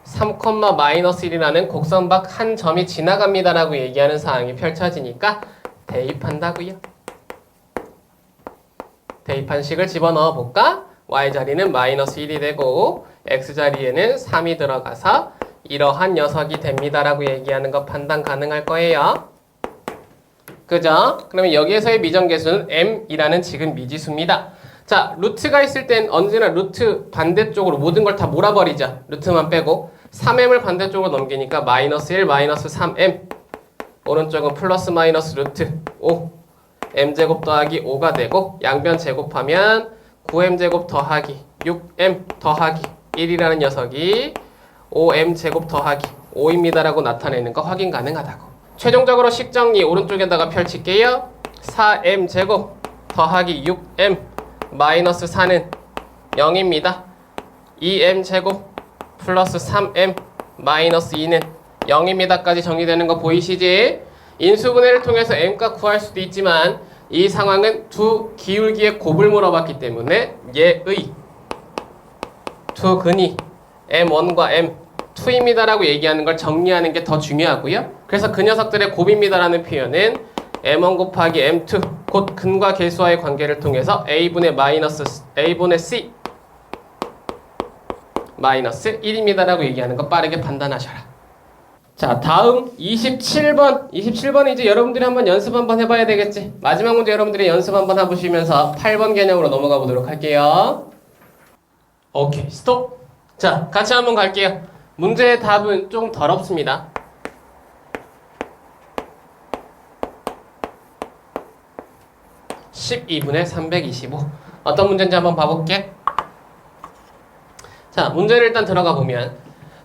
3, 마이너스 1이라는 곡선박 한 점이 지나갑니다라고 얘기하는 사항이 펼쳐지니까 대입한다고요. 대입한 식을 집어넣어 볼까? y자리는 마이너스 1이 되고 x자리에는 3이 들어가서 이러한 녀석이 됩니다라고 얘기하는 거 판단 가능할 거예요. 그죠? 그러면 여기에서의 미정계수는 m이라는 지금 미지수입니다. 자, 루트가 있을 땐 언제나 루트 반대쪽으로 모든 걸 다 몰아버리자. 루트만 빼고 3m을 반대쪽으로 넘기니까 마이너스 1, 마이너스 3m, 오른쪽은 플러스 마이너스 루트 5 m제곱 더하기 5가 되고, 양변 제곱하면 9m제곱 더하기 6m 더하기 1이라는 녀석이 5m제곱 더하기 5입니다라고 나타내는 거 확인 가능하다고. 최종적으로 식정리 오른쪽에다가 펼칠게요. 4m제곱 더하기 6m 마이너스 4는 0입니다. 2m제곱 플러스 3m 마이너스 2는 0입니다까지 정리되는 거 보이시지? 인수분해를 통해서 m값 구할 수도 있지만 이 상황은 두 기울기의 곱을 물어봤기 때문에 얘의 두 근이 m1과 m2입니다라고 얘기하는 걸 정리하는 게 더 중요하고요. 그래서 그 녀석들의 곱입니다라는 표현은 m1 곱하기 m2 곧 근과 계수와의 관계를 통해서 a분의 c 마이너스 1입니다라고 얘기하는 거 빠르게 판단하셔라. 자, 다음 27번. 27번은 이제 여러분들이 한번 연습 한번 해봐야 되겠지. 마지막 문제 여러분들이 연습 한번 해보시면서 8번 개념으로 넘어가 보도록 할게요. 오케이, 스톱. 자, 같이 한번 갈게요. 문제의 답은 좀 더럽습니다. 12분의 325. 어떤 문제인지 한번 봐볼게. 자, 문제를 일단 들어가 보면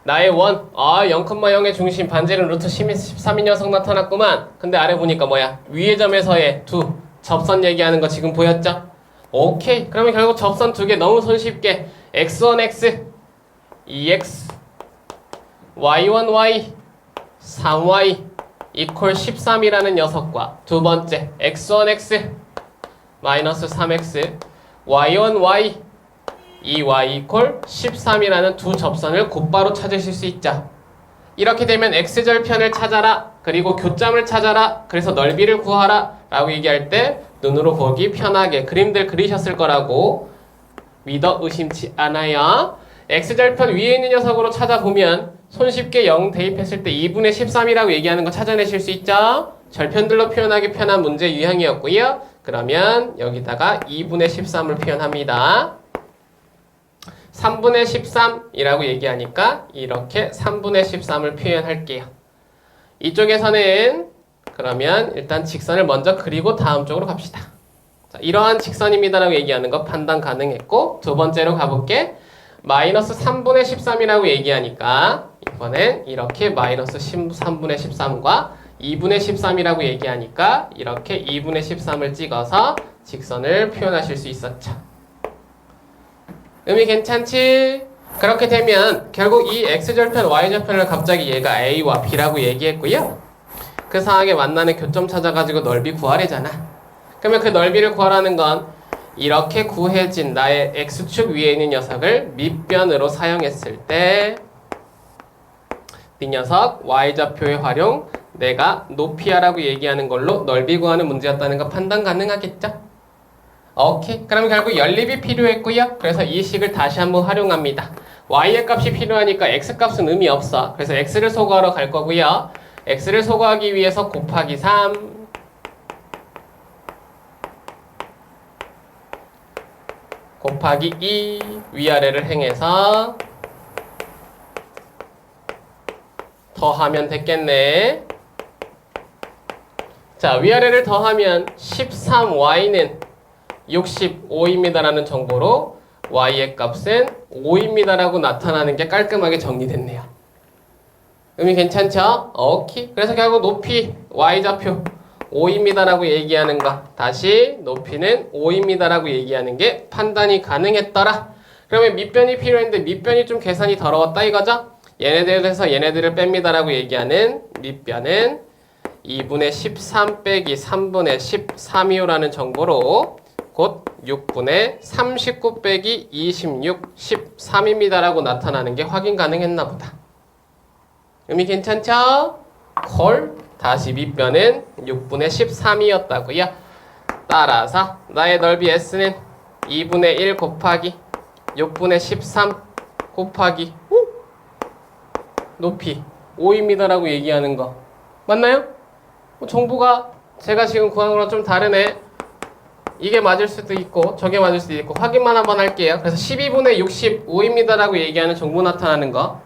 나의 원, 0,0의 중심 반지름 루트 13인 녀석 나타났구만. 근데 아래 보니까 뭐야? 위의 점에서의 두 접선 얘기하는 거 지금 보였죠? 오케이. 그러면 결국 접선 두 개 너무 손쉽게 x1x 2x y1y 3y 이퀄 13이라는 녀석과 두 번째 x1x 마이너스 3x y1y 2y 이퀄 13이라는 두 접선을 곧바로 찾으실 수 있죠. 이렇게 되면 x절편을 찾아라, 그리고 교점을 찾아라, 그래서 넓이를 구하라 라고 얘기할 때 눈으로 보기 편하게 그림들 그리셨을 거라고 믿어 의심치 않아요. x절편 위에 있는 녀석으로 찾아보면 손쉽게 0 대입했을 때 2분의 13이라고 얘기하는 거 찾아내실 수 있죠. 절편들로 표현하기 편한 문제 유형이었고요. 그러면 여기다가 2분의 13을 표현합니다. 3분의 13이라고 얘기하니까 이렇게 3분의 13을 표현할게요. 이쪽에서는 그러면 일단 직선을 먼저 그리고 다음 쪽으로 갑시다. 자, 이러한 직선입니다라고 얘기하는 거 판단 가능했고, 두 번째로 가볼게. 마이너스 3분의 13이라고 얘기하니까 이번엔 이렇게 마이너스 3분의 13과 2분의 13이라고 얘기하니까 이렇게 2분의 13을 찍어서 직선을 표현하실 수 있었죠. 의미 괜찮지? 그렇게 되면 결국 이 x절편, y절편을 갑자기 얘가 a와 b라고 얘기했고요. 그 상황에 만나는 교점 찾아가지고 넓이 구하래잖아. 그러면 그 넓이를 구하라는 건 이렇게 구해진 나의 x축 위에 있는 녀석을 밑변으로 사용했을 때 이 녀석 y좌표의 활용, 내가 높이하라고 얘기하는 걸로 넓이 구하는 문제였다는 거 판단 가능하겠죠? 오케이. 그럼 결국 연립이 필요했고요. 그래서 이 식을 다시 한번 활용합니다. y의 값이 필요하니까 x 값은 의미 없어. 그래서 x를 소거하러 갈 거고요. x를 소거하기 위해서 곱하기 3 곱하기 2 위아래를 행해서 더하면 됐겠네. 자, 위아래를 더하면 13y는 65입니다라는 정보로 y의 값은 5입니다라고 나타나는 게 깔끔하게 정리됐네요. 의미 괜찮죠? 오케이. 그래서 결국 높이 y좌표 5입니다라고 얘기하는 거, 다시 높이는 5입니다라고 얘기하는 게 판단이 가능했더라. 그러면 밑변이 필요했는데 밑변이 좀 계산이 더러웠다 이거죠? 얘네들에서 얘네들을 뺍니다라고 얘기하는 밑변은 2분의 13 빼기 3분의 13이요라는 정보로 곧 6분의 39 빼기 26, 13입니다라고 나타나는 게 확인 가능했나 보다. 의미 괜찮죠? 콜. 다시 밑변은 6분의 13이었다고요. 따라서 나의 넓이 S는 2분의 1 곱하기 6분의 13 곱하기 높이 5입니다라고 얘기하는 거 맞나요? 정보가 제가 지금 구하는 거랑 좀 다르네. 이게 맞을 수도 있고 저게 맞을 수도 있고 확인만 한번 할게요. 그래서 12분의 65입니다라고 얘기하는 정보 나타나는 거.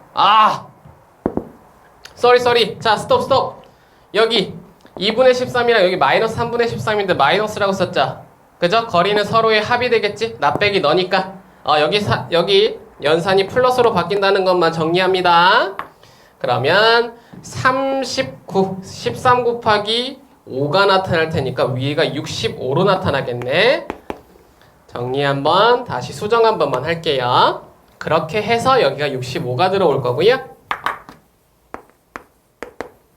쏘리. 자, 스톱. 여기 2분의 13이랑 여기 마이너스 3분의 13인데 마이너스라고 썼죠? 그죠? 거리는 서로의 합이 되겠지? 나 빼기 너니까. 여기 연산이 플러스로 바뀐다는 것만 정리합니다. 그러면 39, 13 곱하기 5가 나타날 테니까 위에가 65로 나타나겠네. 정리 한번, 다시 수정 한 번만 할게요. 그렇게 해서 여기가 65가 들어올 거고요.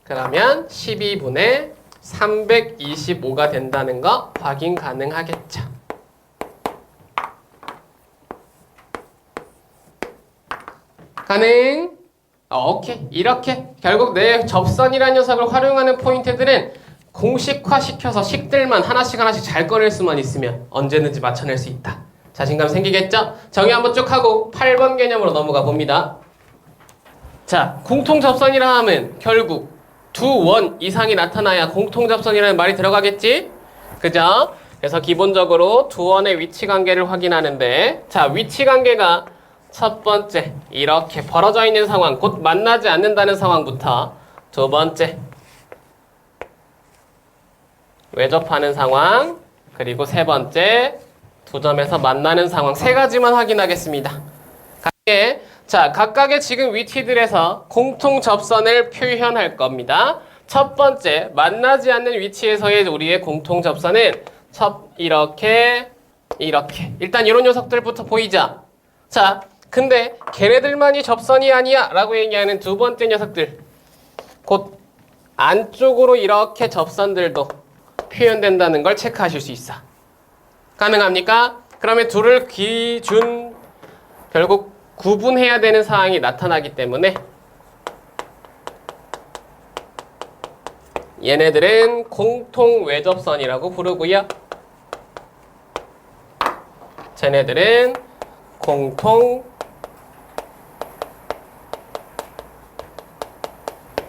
그러면 12분의 325가 된다는 거 확인 가능하겠죠. 가능? 오케이. 이렇게 결국 내 접선이라는 녀석을 활용하는 포인트들은 공식화 시켜서 식들만 하나씩 잘 꺼낼 수만 있으면 언제든지 맞춰낼 수 있다. 자신감 생기겠죠? 정의 한번 쭉 하고 8번 개념으로 넘어가 봅니다. 자, 공통 접선이라 하면 결국 두 원 이상이 나타나야 공통 접선이라는 말이 들어가겠지? 그죠? 그래서 기본적으로 두 원의 위치 관계를 확인하는데, 자, 위치 관계가 첫 번째 이렇게 벌어져 있는 상황, 곧 만나지 않는다는 상황부터 두 번째 외접하는 상황, 그리고 세 번째 두 점에서 만나는 상황, 세 가지만 확인하겠습니다. 자, 각각의 지금 위치들에서 공통 접선을 표현할 겁니다. 첫 번째, 만나지 않는 위치에서의 우리의 공통 접선은 이렇게. 일단 이런 녀석들부터 보이자. 자, 근데 걔네들만이 접선이 아니야 라고 얘기하는 두 번째 녀석들. 곧 안쪽으로 이렇게 접선들도 표현된다는 걸 체크하실 수 있어. 가능합니까? 그러면 둘을 결국 구분해야 되는 사항이 나타나기 때문에 얘네들은 공통 외접선이라고 부르고요. 쟤네들은 공통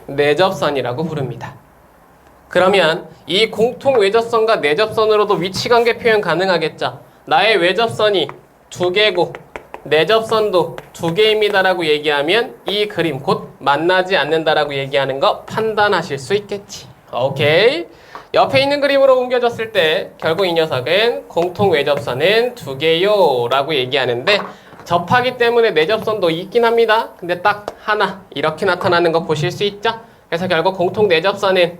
내접선이라고 부릅니다. 그러면 이 공통 외접선과 내접선으로도 위치관계 표현 가능하겠죠. 나의 외접선이 두 개고 내접선도 두 개입니다라고 얘기하면 이 그림 곧 만나지 않는다라고 얘기하는 거 판단하실 수 있겠지. 오케이. 옆에 있는 그림으로 옮겨졌을 때 결국 이 녀석은 공통 외접선은 두 개요 라고 얘기하는데 접하기 때문에 내접선도 있긴 합니다. 근데 딱 하나 이렇게 나타나는 거 보실 수 있죠? 그래서 결국 공통 내접선은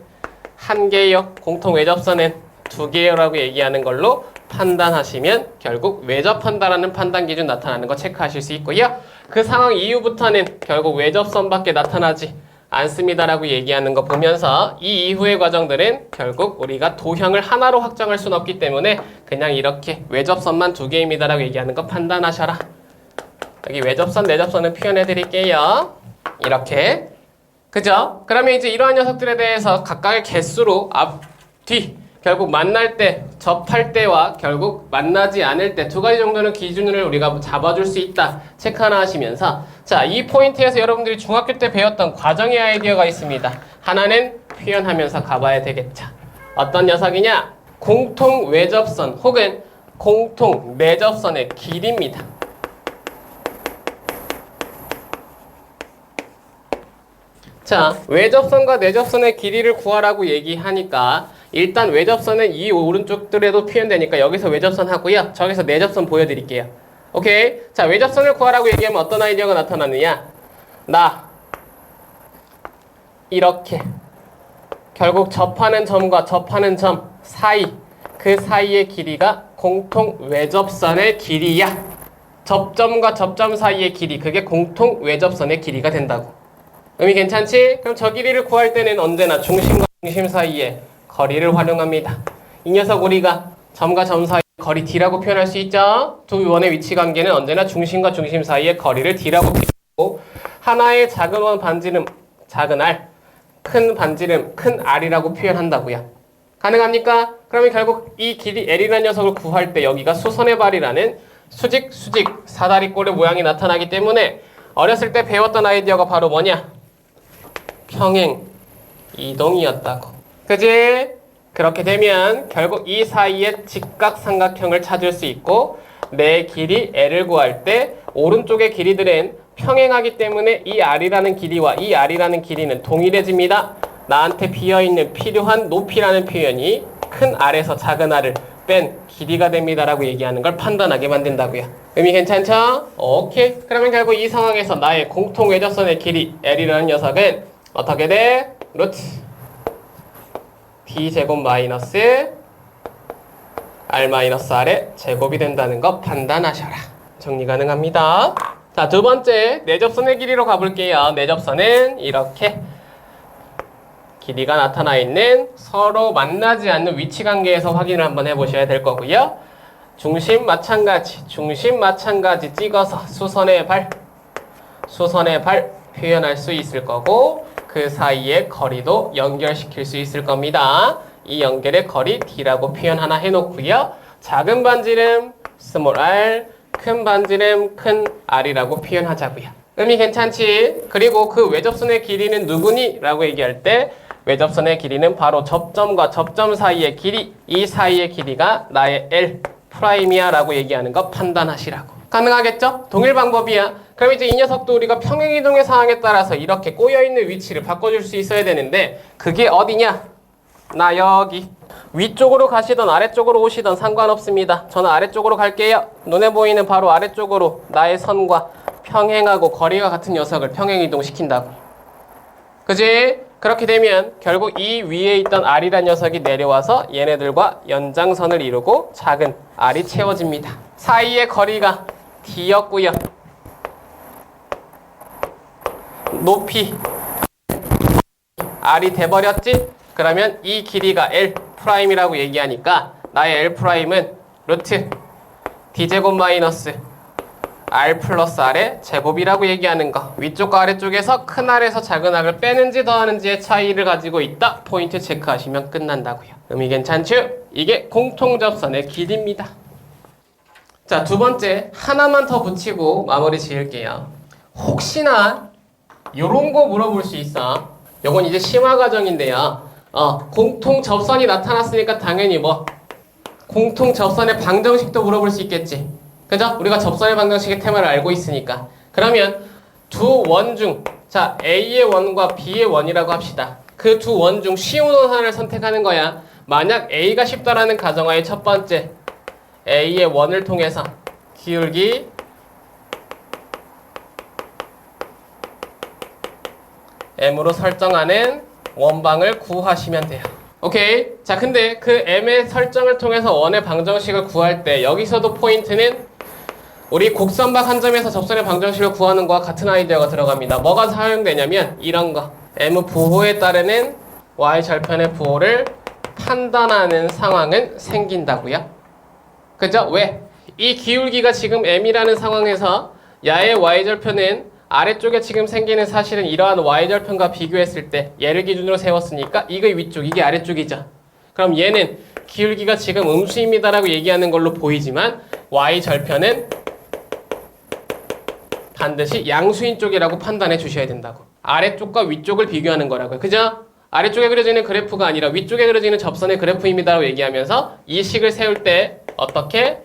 한 개요, 공통 외접선은 두 개요 라고 얘기하는 걸로 판단하시면 결국 외접한다라는 판단 기준 나타나는 거 체크하실 수 있고요. 그 상황 이후부터는 결국 외접선밖에 나타나지 않습니다라고 얘기하는 거 보면서 이 이후의 과정들은 결국 우리가 도형을 하나로 확정할 수는 없기 때문에 그냥 이렇게 외접선만 두 개입니다라고 얘기하는 거 판단하셔라. 여기 외접선, 내접선을 표현해 드릴게요. 이렇게. 그죠? 그러면 이제 이러한 녀석들에 대해서 각각의 개수로 앞, 뒤 결국 만날 때 접할 때와 결국 만나지 않을 때 두 가지 정도는 기준을 우리가 잡아줄 수 있다. 체크 하나 하시면서 자, 이 포인트에서 여러분들이 중학교 때 배웠던 과정의 아이디어가 있습니다. 하나는 표현하면서 가봐야 되겠죠. 어떤 녀석이냐? 공통 외접선 혹은 공통 내접선의 길이입니다. 자, 외접선과 내접선의 길이를 구하라고 얘기하니까 일단 외접선은 이 오른쪽들에도 표현되니까 여기서 외접선 하고요. 저기서 내접선 보여드릴게요. 오케이? 자, 외접선을 구하라고 얘기하면 어떤 아이디어가 나타나느냐? 이렇게 결국 접하는 점과 접하는 점 사이, 그 사이의 길이가 공통 외접선의 길이야. 접점과 접점 사이의 길이, 그게 공통 외접선의 길이가 된다고. 의미 괜찮지? 그럼 저 길이를 구할 때는 언제나 중심과 중심 사이의 거리를 활용합니다. 이 녀석 우리가 점과 점 사이의 거리 D라고 표현할 수 있죠? 두 원의 위치 관계는 언제나 중심과 중심 사이의 거리를 D라고 표현하고 하나의 작은 원 반지름, 작은 R, 큰 반지름, 큰 R이라고 표현한다고요. 가능합니까? 그러면 결국 이 길이 L이라는 녀석을 구할 때 여기가 수선의 발이라는 수직, 사다리꼴의 모양이 나타나기 때문에 어렸을 때 배웠던 아이디어가 바로 뭐냐? 평행 이동이었다고. 그지? 그렇게 되면 결국 이 사이에 직각삼각형을 찾을 수 있고 내 길이 L을 구할 때 오른쪽의 길이들은 평행하기 때문에 이 R이라는 길이와 이 R이라는 길이는 동일해집니다. 나한테 비어있는 필요한 높이라는 표현이 큰 R에서 작은 R을 뺀 길이가 됩니다 라고 얘기하는 걸 판단하게 만든다고요. 의미 괜찮죠? 오케이. 그러면 결국 이 상황에서 나의 공통 외접선의 길이 L이라는 녀석은 어떻게 돼? 루트 D제곱 마이너스 R 마이너스 R의 제곱이 된다는 거 판단하셔라. 정리 가능합니다. 자, 두 번째 내접선의 길이로 가볼게요. 내접선은 이렇게 길이가 나타나 있는 서로 만나지 않는 위치 관계에서 확인을 한번 해보셔야 될 거고요. 중심 마찬가지 찍어서 수선의 발 표현할 수 있을 거고 그 사이의 거리도 연결시킬 수 있을 겁니다. 이 연결의 거리 D라고 표현 하나 해놓고요. 작은 반지름 스몰 r, 큰 반지름 큰 r이라고 표현하자고요. 의미 괜찮지? 그리고 그 외접선의 길이는 누구니? 라고 얘기할 때 외접선의 길이는 바로 접점과 접점 사이의 길이, 이 사이의 길이가 나의 L 프라임이야 라고 얘기하는 거 판단하시라고. 가능하겠죠? 동일 방법이야. 그럼 이제 이 녀석도 우리가 평행이동의 상황에 따라서 이렇게 꼬여있는 위치를 바꿔줄 수 있어야 되는데 그게 어디냐? 나 여기. 위쪽으로 가시던 아래쪽으로 오시던 상관없습니다. 저는 아래쪽으로 갈게요. 눈에 보이는 바로 아래쪽으로 나의 선과 평행하고 거리가 같은 녀석을 평행이동시킨다고. 그지? 그렇게 되면 결국 이 위에 있던 R이란 녀석이 내려와서 얘네들과 연장선을 이루고 작은 R이 채워집니다. 사이의 거리가 D였고요. 높이 R이 돼버렸지? 그러면 이 길이가 L 프라임이라고 얘기하니까 나의 L 프라임은 루트 D제곱 마이너스 R 플러스 R의 제곱이라고 얘기하는 거. 위쪽과 아래쪽에서 큰 R에서 작은 R을 빼는지 더하는지의 차이를 가지고 있다. 포인트 체크하시면 끝난다고요. 의미 괜찮죠? 이게 공통접선의 길이입니다. 자, 두 번째 하나만 더 붙이고 마무리 지을게요. 혹시나 요런 거 물어볼 수 있어. 요건 이제 심화 과정인데요. 공통 접선이 나타났으니까 당연히 뭐 공통 접선의 방정식도 물어볼 수 있겠지. 그죠? 우리가 접선의 방정식의 테마를 알고 있으니까. 그러면 두 원 중, 자, A의 원과 B의 원이라고 합시다. 그 두 원 중 쉬운 원 하나를 선택하는 거야. 만약 A가 쉽다라는 가정하에 첫 번째 A의 원을 통해서 기울기 M으로 설정하는 원방을 구하시면 돼요. 오케이. 자, 근데 그 M의 설정을 통해서 원의 방정식을 구할 때 여기서도 포인트는 우리 곡선박 한 점에서 접선의 방정식을 구하는 거와 같은 아이디어가 들어갑니다. 뭐가 사용되냐면 이런 거. M 부호에 따르는 Y 절편의 부호를 판단하는 상황은 생긴다고요. 그죠? 왜? 이 기울기가 지금 M이라는 상황에서 야의 Y절편은 아래쪽에 지금 생기는 사실은 이러한 Y절편과 비교했을 때 얘를 기준으로 세웠으니까 이게 위쪽, 이게 아래쪽이죠. 그럼 얘는 기울기가 지금 음수입니다라고 얘기하는 걸로 보이지만 y절편은 반드시 양수인 쪽이라고 판단해 주셔야 된다고. 아래쪽과 위쪽을 비교하는 거라고요. 그죠? 아래쪽에 그려지는 그래프가 아니라 위쪽에 그려지는 접선의 그래프입니다라고 얘기하면서 이 식을 세울 때 어떻게?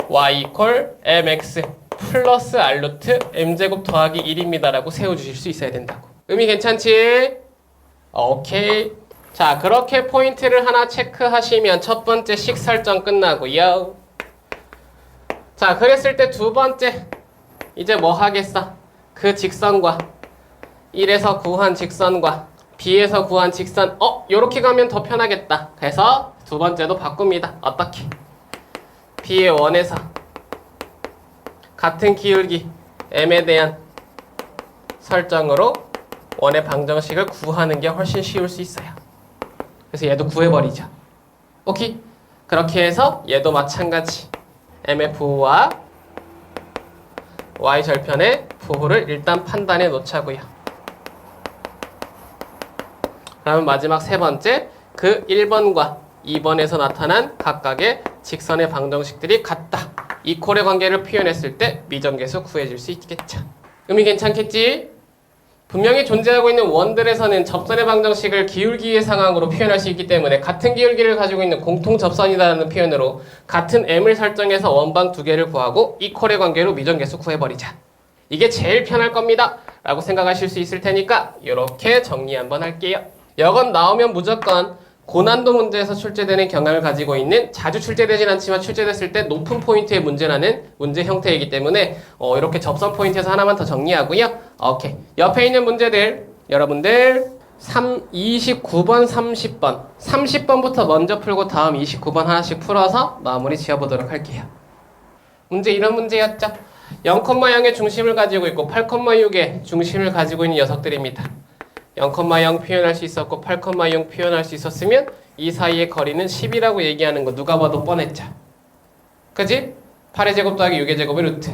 y equal mx 플러스 r 루트 m제곱 더하기 1입니다라고 세워주실 수 있어야 된다고. 의미 괜찮지? 오케이. 자, 그렇게 포인트를 하나 체크하시면 첫 번째 식 설정 끝나고요. 자, 그랬을 때 두 번째 이제 뭐 하겠어? 그 직선과 1에서 구한 직선과 B에서 구한 직선 요렇게 가면 더 편하겠다. 그래서 두 번째도 바꿉니다. 어떻게? B의 원에서 같은 기울기 M에 대한 설정으로 원의 방정식을 구하는 게 훨씬 쉬울 수 있어요. 그래서 얘도 구해버리죠. 오케이? 그렇게 해서 얘도 마찬가지 MF와 Y절편의 부호를 일단 판단해 놓자고요. 그러면 마지막 세 번째, 그 1번과 2번에서 나타난 각각의 직선의 방정식들이 같다. 이퀄의 관계를 표현했을 때 미정계수 구해줄 수 있겠죠. 의미 괜찮겠지? 분명히 존재하고 있는 원들에서는 접선의 방정식을 기울기의 상황으로 표현할 수 있기 때문에 같은 기울기를 가지고 있는 공통 접선이라는 표현으로 같은 m을 설정해서 원방 두 개를 구하고 이퀄의 관계로 미정계수 구해버리자. 이게 제일 편할 겁니다. 라고 생각하실 수 있을 테니까 이렇게 정리 한번 할게요. 여건 나오면 무조건 고난도 문제에서 출제되는 경향을 가지고 있는, 자주 출제되진 않지만 출제됐을 때 높은 포인트의 문제라는 문제 형태이기 때문에 이렇게 접선 포인트에서 하나만 더 정리하고요. 오케이. 옆에 있는 문제들 여러분들 29번, 30번 30번부터 먼저 풀고 다음 29번 하나씩 풀어서 마무리 지어보도록 할게요. 문제 이런 문제였죠. 0,0의 중심을 가지고 있고 8,6의 중심을 가지고 있는 녀석들입니다. 0,0 표현할 수 있었고 8,0 표현할 수 있었으면 이 사이의 거리는 10이라고 얘기하는 거 누가 봐도 뻔했죠. 그지? 8의 제곱 더하기 6의 제곱의 루트.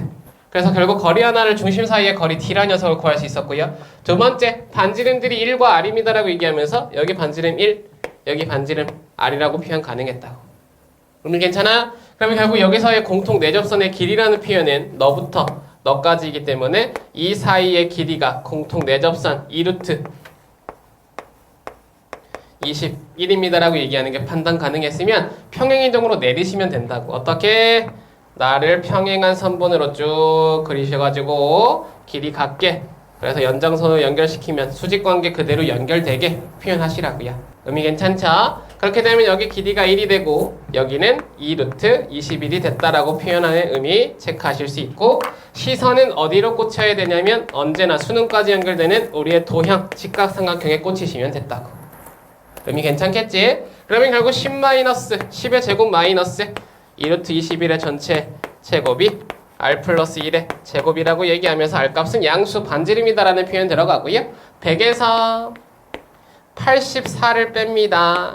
그래서 결국 거리 하나를 중심 사이의 거리 D라는 녀석을 구할 수 있었고요. 두 번째, 반지름들이 1과 R입니다라고 얘기하면서 여기 반지름 1, 여기 반지름 R이라고 표현 가능했다고. 오늘 괜찮아? 그러면 결국 여기서의 공통 내접선의 길이라는 표현은 너부터 너까지이기 때문에 이 사이의 길이가 공통 내접선 2루트 21입니다라고 얘기하는 게 판단 가능했으면 평행이동으로 내리시면 된다고. 어떻게? 나를 평행한 선분으로 쭉 그리셔가지고 길이 같게, 그래서 연장선으로 연결시키면 수직관계 그대로 연결되게 표현하시라고요. 의미 괜찮죠? 그렇게 되면 여기 길이가 1이 되고 여기는 2루트 21이 됐다라고 표현하는 의미 체크하실 수 있고, 시선은 어디로 꽂혀야 되냐면 언제나 수능까지 연결되는 우리의 도형 직각삼각형에 꽂히시면 됐다고. 의미 괜찮겠지? 그러면 결국 10의 제곱 마이너스 2루트 21의 전체 제곱이 r 플러스 1의 제곱이라고 얘기하면서 r값은 양수 반지름이다라는 표현 들어가고요. 100에서 84를 뺍니다.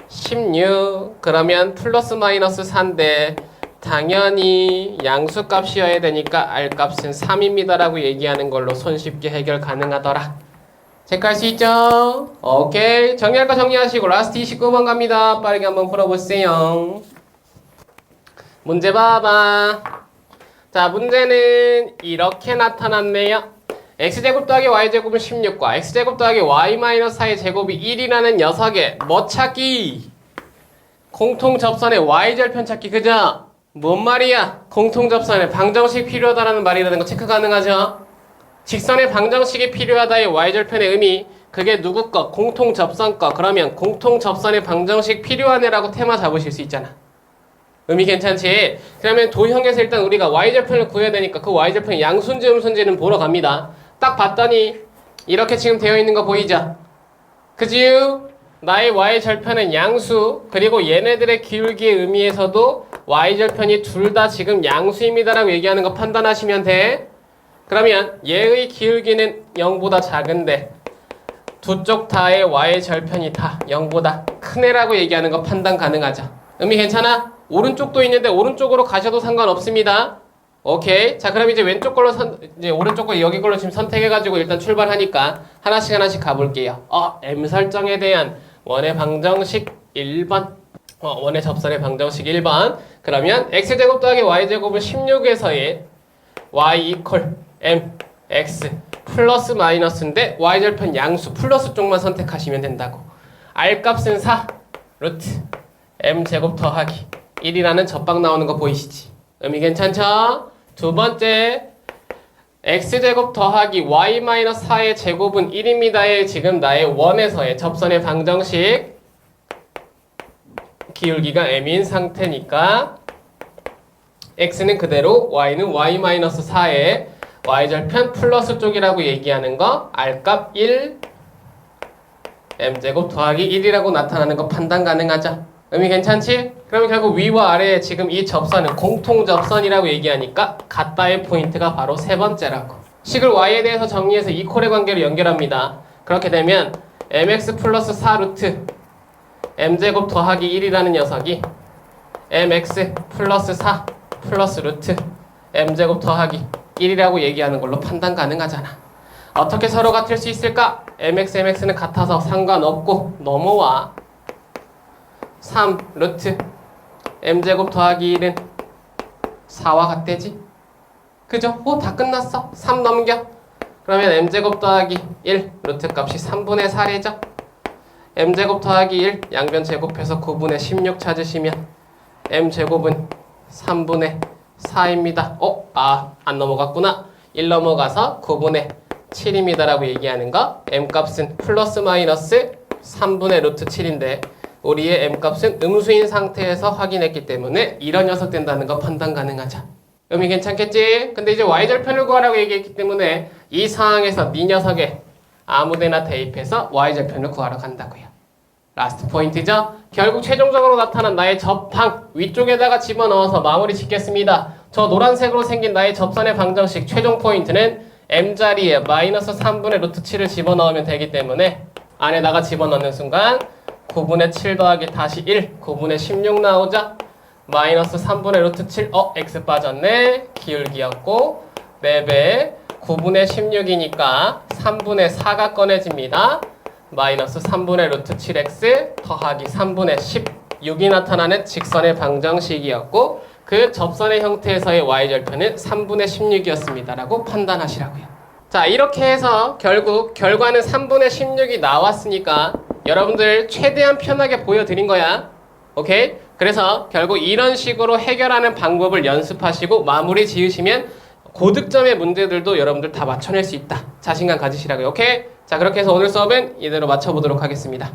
16. 그러면 플러스 마이너스 4인데 당연히 양수값이어야 되니까 r값은 3입니다라고 얘기하는 걸로 손쉽게 해결 가능하더라. 체크할 수 있죠? 오케이. 정리할 거 정리하시고 라스트 29번 갑니다. 빠르게 한번 풀어보세요. 문제 봐봐. 자, 문제는 이렇게 나타났네요. x제곱 더하기 y제곱은 16과 x제곱 더하기 y-4의 제곱이 1이라는 녀석의 뭐 찾기? 공통 접선의 y절편 찾기. 그죠? 뭔 말이야? 공통 접선의 방정식 필요하다라는 말이라는 거 체크 가능하죠? 직선의 방정식이 필요하다의 y절편의 의미, 그게 누구 거? 공통 접선 거. 그러면 공통 접선의 방정식 필요하네라고 테마 잡으실 수 있잖아. 의미 괜찮지? 그러면 도형에서 일단 우리가 y절편을 구해야 되니까 그 y절편의 양수인지 음수인지는 보러 갑니다. 딱 봤더니 이렇게 지금 되어 있는 거 보이죠? 그지요? 나의 y절편은 양수, 그리고 얘네들의 기울기의 의미에서도 y절편이 둘 다 지금 양수입니다라고 얘기하는 거 판단하시면 돼. 그러면 얘의 기울기는 0보다 작은데 두 쪽 다의 y절편이 다 0보다 큰 애라고 얘기하는 거 판단 가능하죠. 의미 괜찮아? 오른쪽도 있는데 오른쪽으로 가셔도 상관없습니다. 오케이. 자, 그럼 이제 왼쪽 걸로 이제 오른쪽 거 여기 걸로 지금 선택해가지고 일단 출발하니까 하나씩 가볼게요. M 설정에 대한 원의 방정식 1번. 원의 접선의 방정식 1번. 그러면 x제곱 더하기 y제곱은 16에서의 y 이퀄 mx 플러스 마이너스인데 y절편 양수 플러스 쪽만 선택하시면 된다고. r값은 4 루트 m제곱 더하기 1이라는 접방 나오는 거 보이시지? 의미 괜찮죠? 두 번째 x제곱 더하기 y-4의 제곱은 1입니다에 지금 나의 원에서의 접선의 방정식 기울기가 m인 상태니까 x는 그대로 y는 y-4의 y절편 플러스 쪽이라고 얘기하는 거 r값 1 m제곱 더하기 1이라고 나타나는 거 판단 가능하죠? 의미 괜찮지? 그러면 결국 위와 아래에 지금 이 접선은 공통접선이라고 얘기하니까 같다의 포인트가 바로 세 번째라고. 식을 y에 대해서 정리해서 이퀄의 관계로 연결합니다. 그렇게 되면 mx 플러스 4 루트 m제곱 더하기 1이라는 녀석이 mx 플러스 4 플러스 루트 m제곱 더하기 1이라고 얘기하는 걸로 판단 가능하잖아. 어떻게 서로 같을 수 있을까? mx, mx는 같아서 상관없고 넘어와. 3 루트 m제곱 더하기 1은 4와 같대지? 그죠? 다 끝났어. 3 넘겨. 그러면 m제곱 더하기 1 루트 값이 3분의 4래죠? m제곱 더하기 1 양변 제곱해서 9분의 16 찾으시면 m제곱은 3분의 4입니다. 안 넘어갔구나. 1 넘어가서 9분의 7입니다 라고 얘기하는 거. m값은 플러스 마이너스 3분의 루트 7인데 우리의 m값은 음수인 상태에서 확인했기 때문에 이런 녀석 된다는 거 판단 가능하죠. 의미 괜찮겠지? 근데 이제 y절편을 구하라고 얘기했기 때문에 이 상황에서 이 녀석에 아무데나 대입해서 y절편을 구하러 간다고요. 라스트 포인트죠? 결국 최종적으로 나타난 나의 접방 위쪽에다가 집어넣어서 마무리 짓겠습니다. 저 노란색으로 생긴 나의 접선의 방정식 최종 포인트는 m자리에 마이너스 3분의 루트 7을 집어넣으면 되기 때문에 안에다가 집어넣는 순간 9분의 7 더하기 다시 1 9분의 16 나오죠? 마이너스 3분의 루트 7 x 빠졌네. 기울기였고 4배 9분의 16이니까 3분의 4가 꺼내집니다. 마이너스 3분의 루트 7x 더하기 3분의 16이 나타나는 직선의 방정식이었고 그 접선의 형태에서의 y절편은 3분의 16이었습니다 라고 판단하시라고요. 자, 이렇게 해서 결국 결과는 3분의 16이 나왔으니까 여러분들 최대한 편하게 보여드린 거야. 오케이? 그래서 결국 이런 식으로 해결하는 방법을 연습하시고 마무리 지으시면 고득점의 문제들도 여러분들 다 맞춰낼 수 있다. 자신감 가지시라고요. 오케이? 자, 그렇게 해서 오늘 수업은 이대로 마쳐보도록 하겠습니다.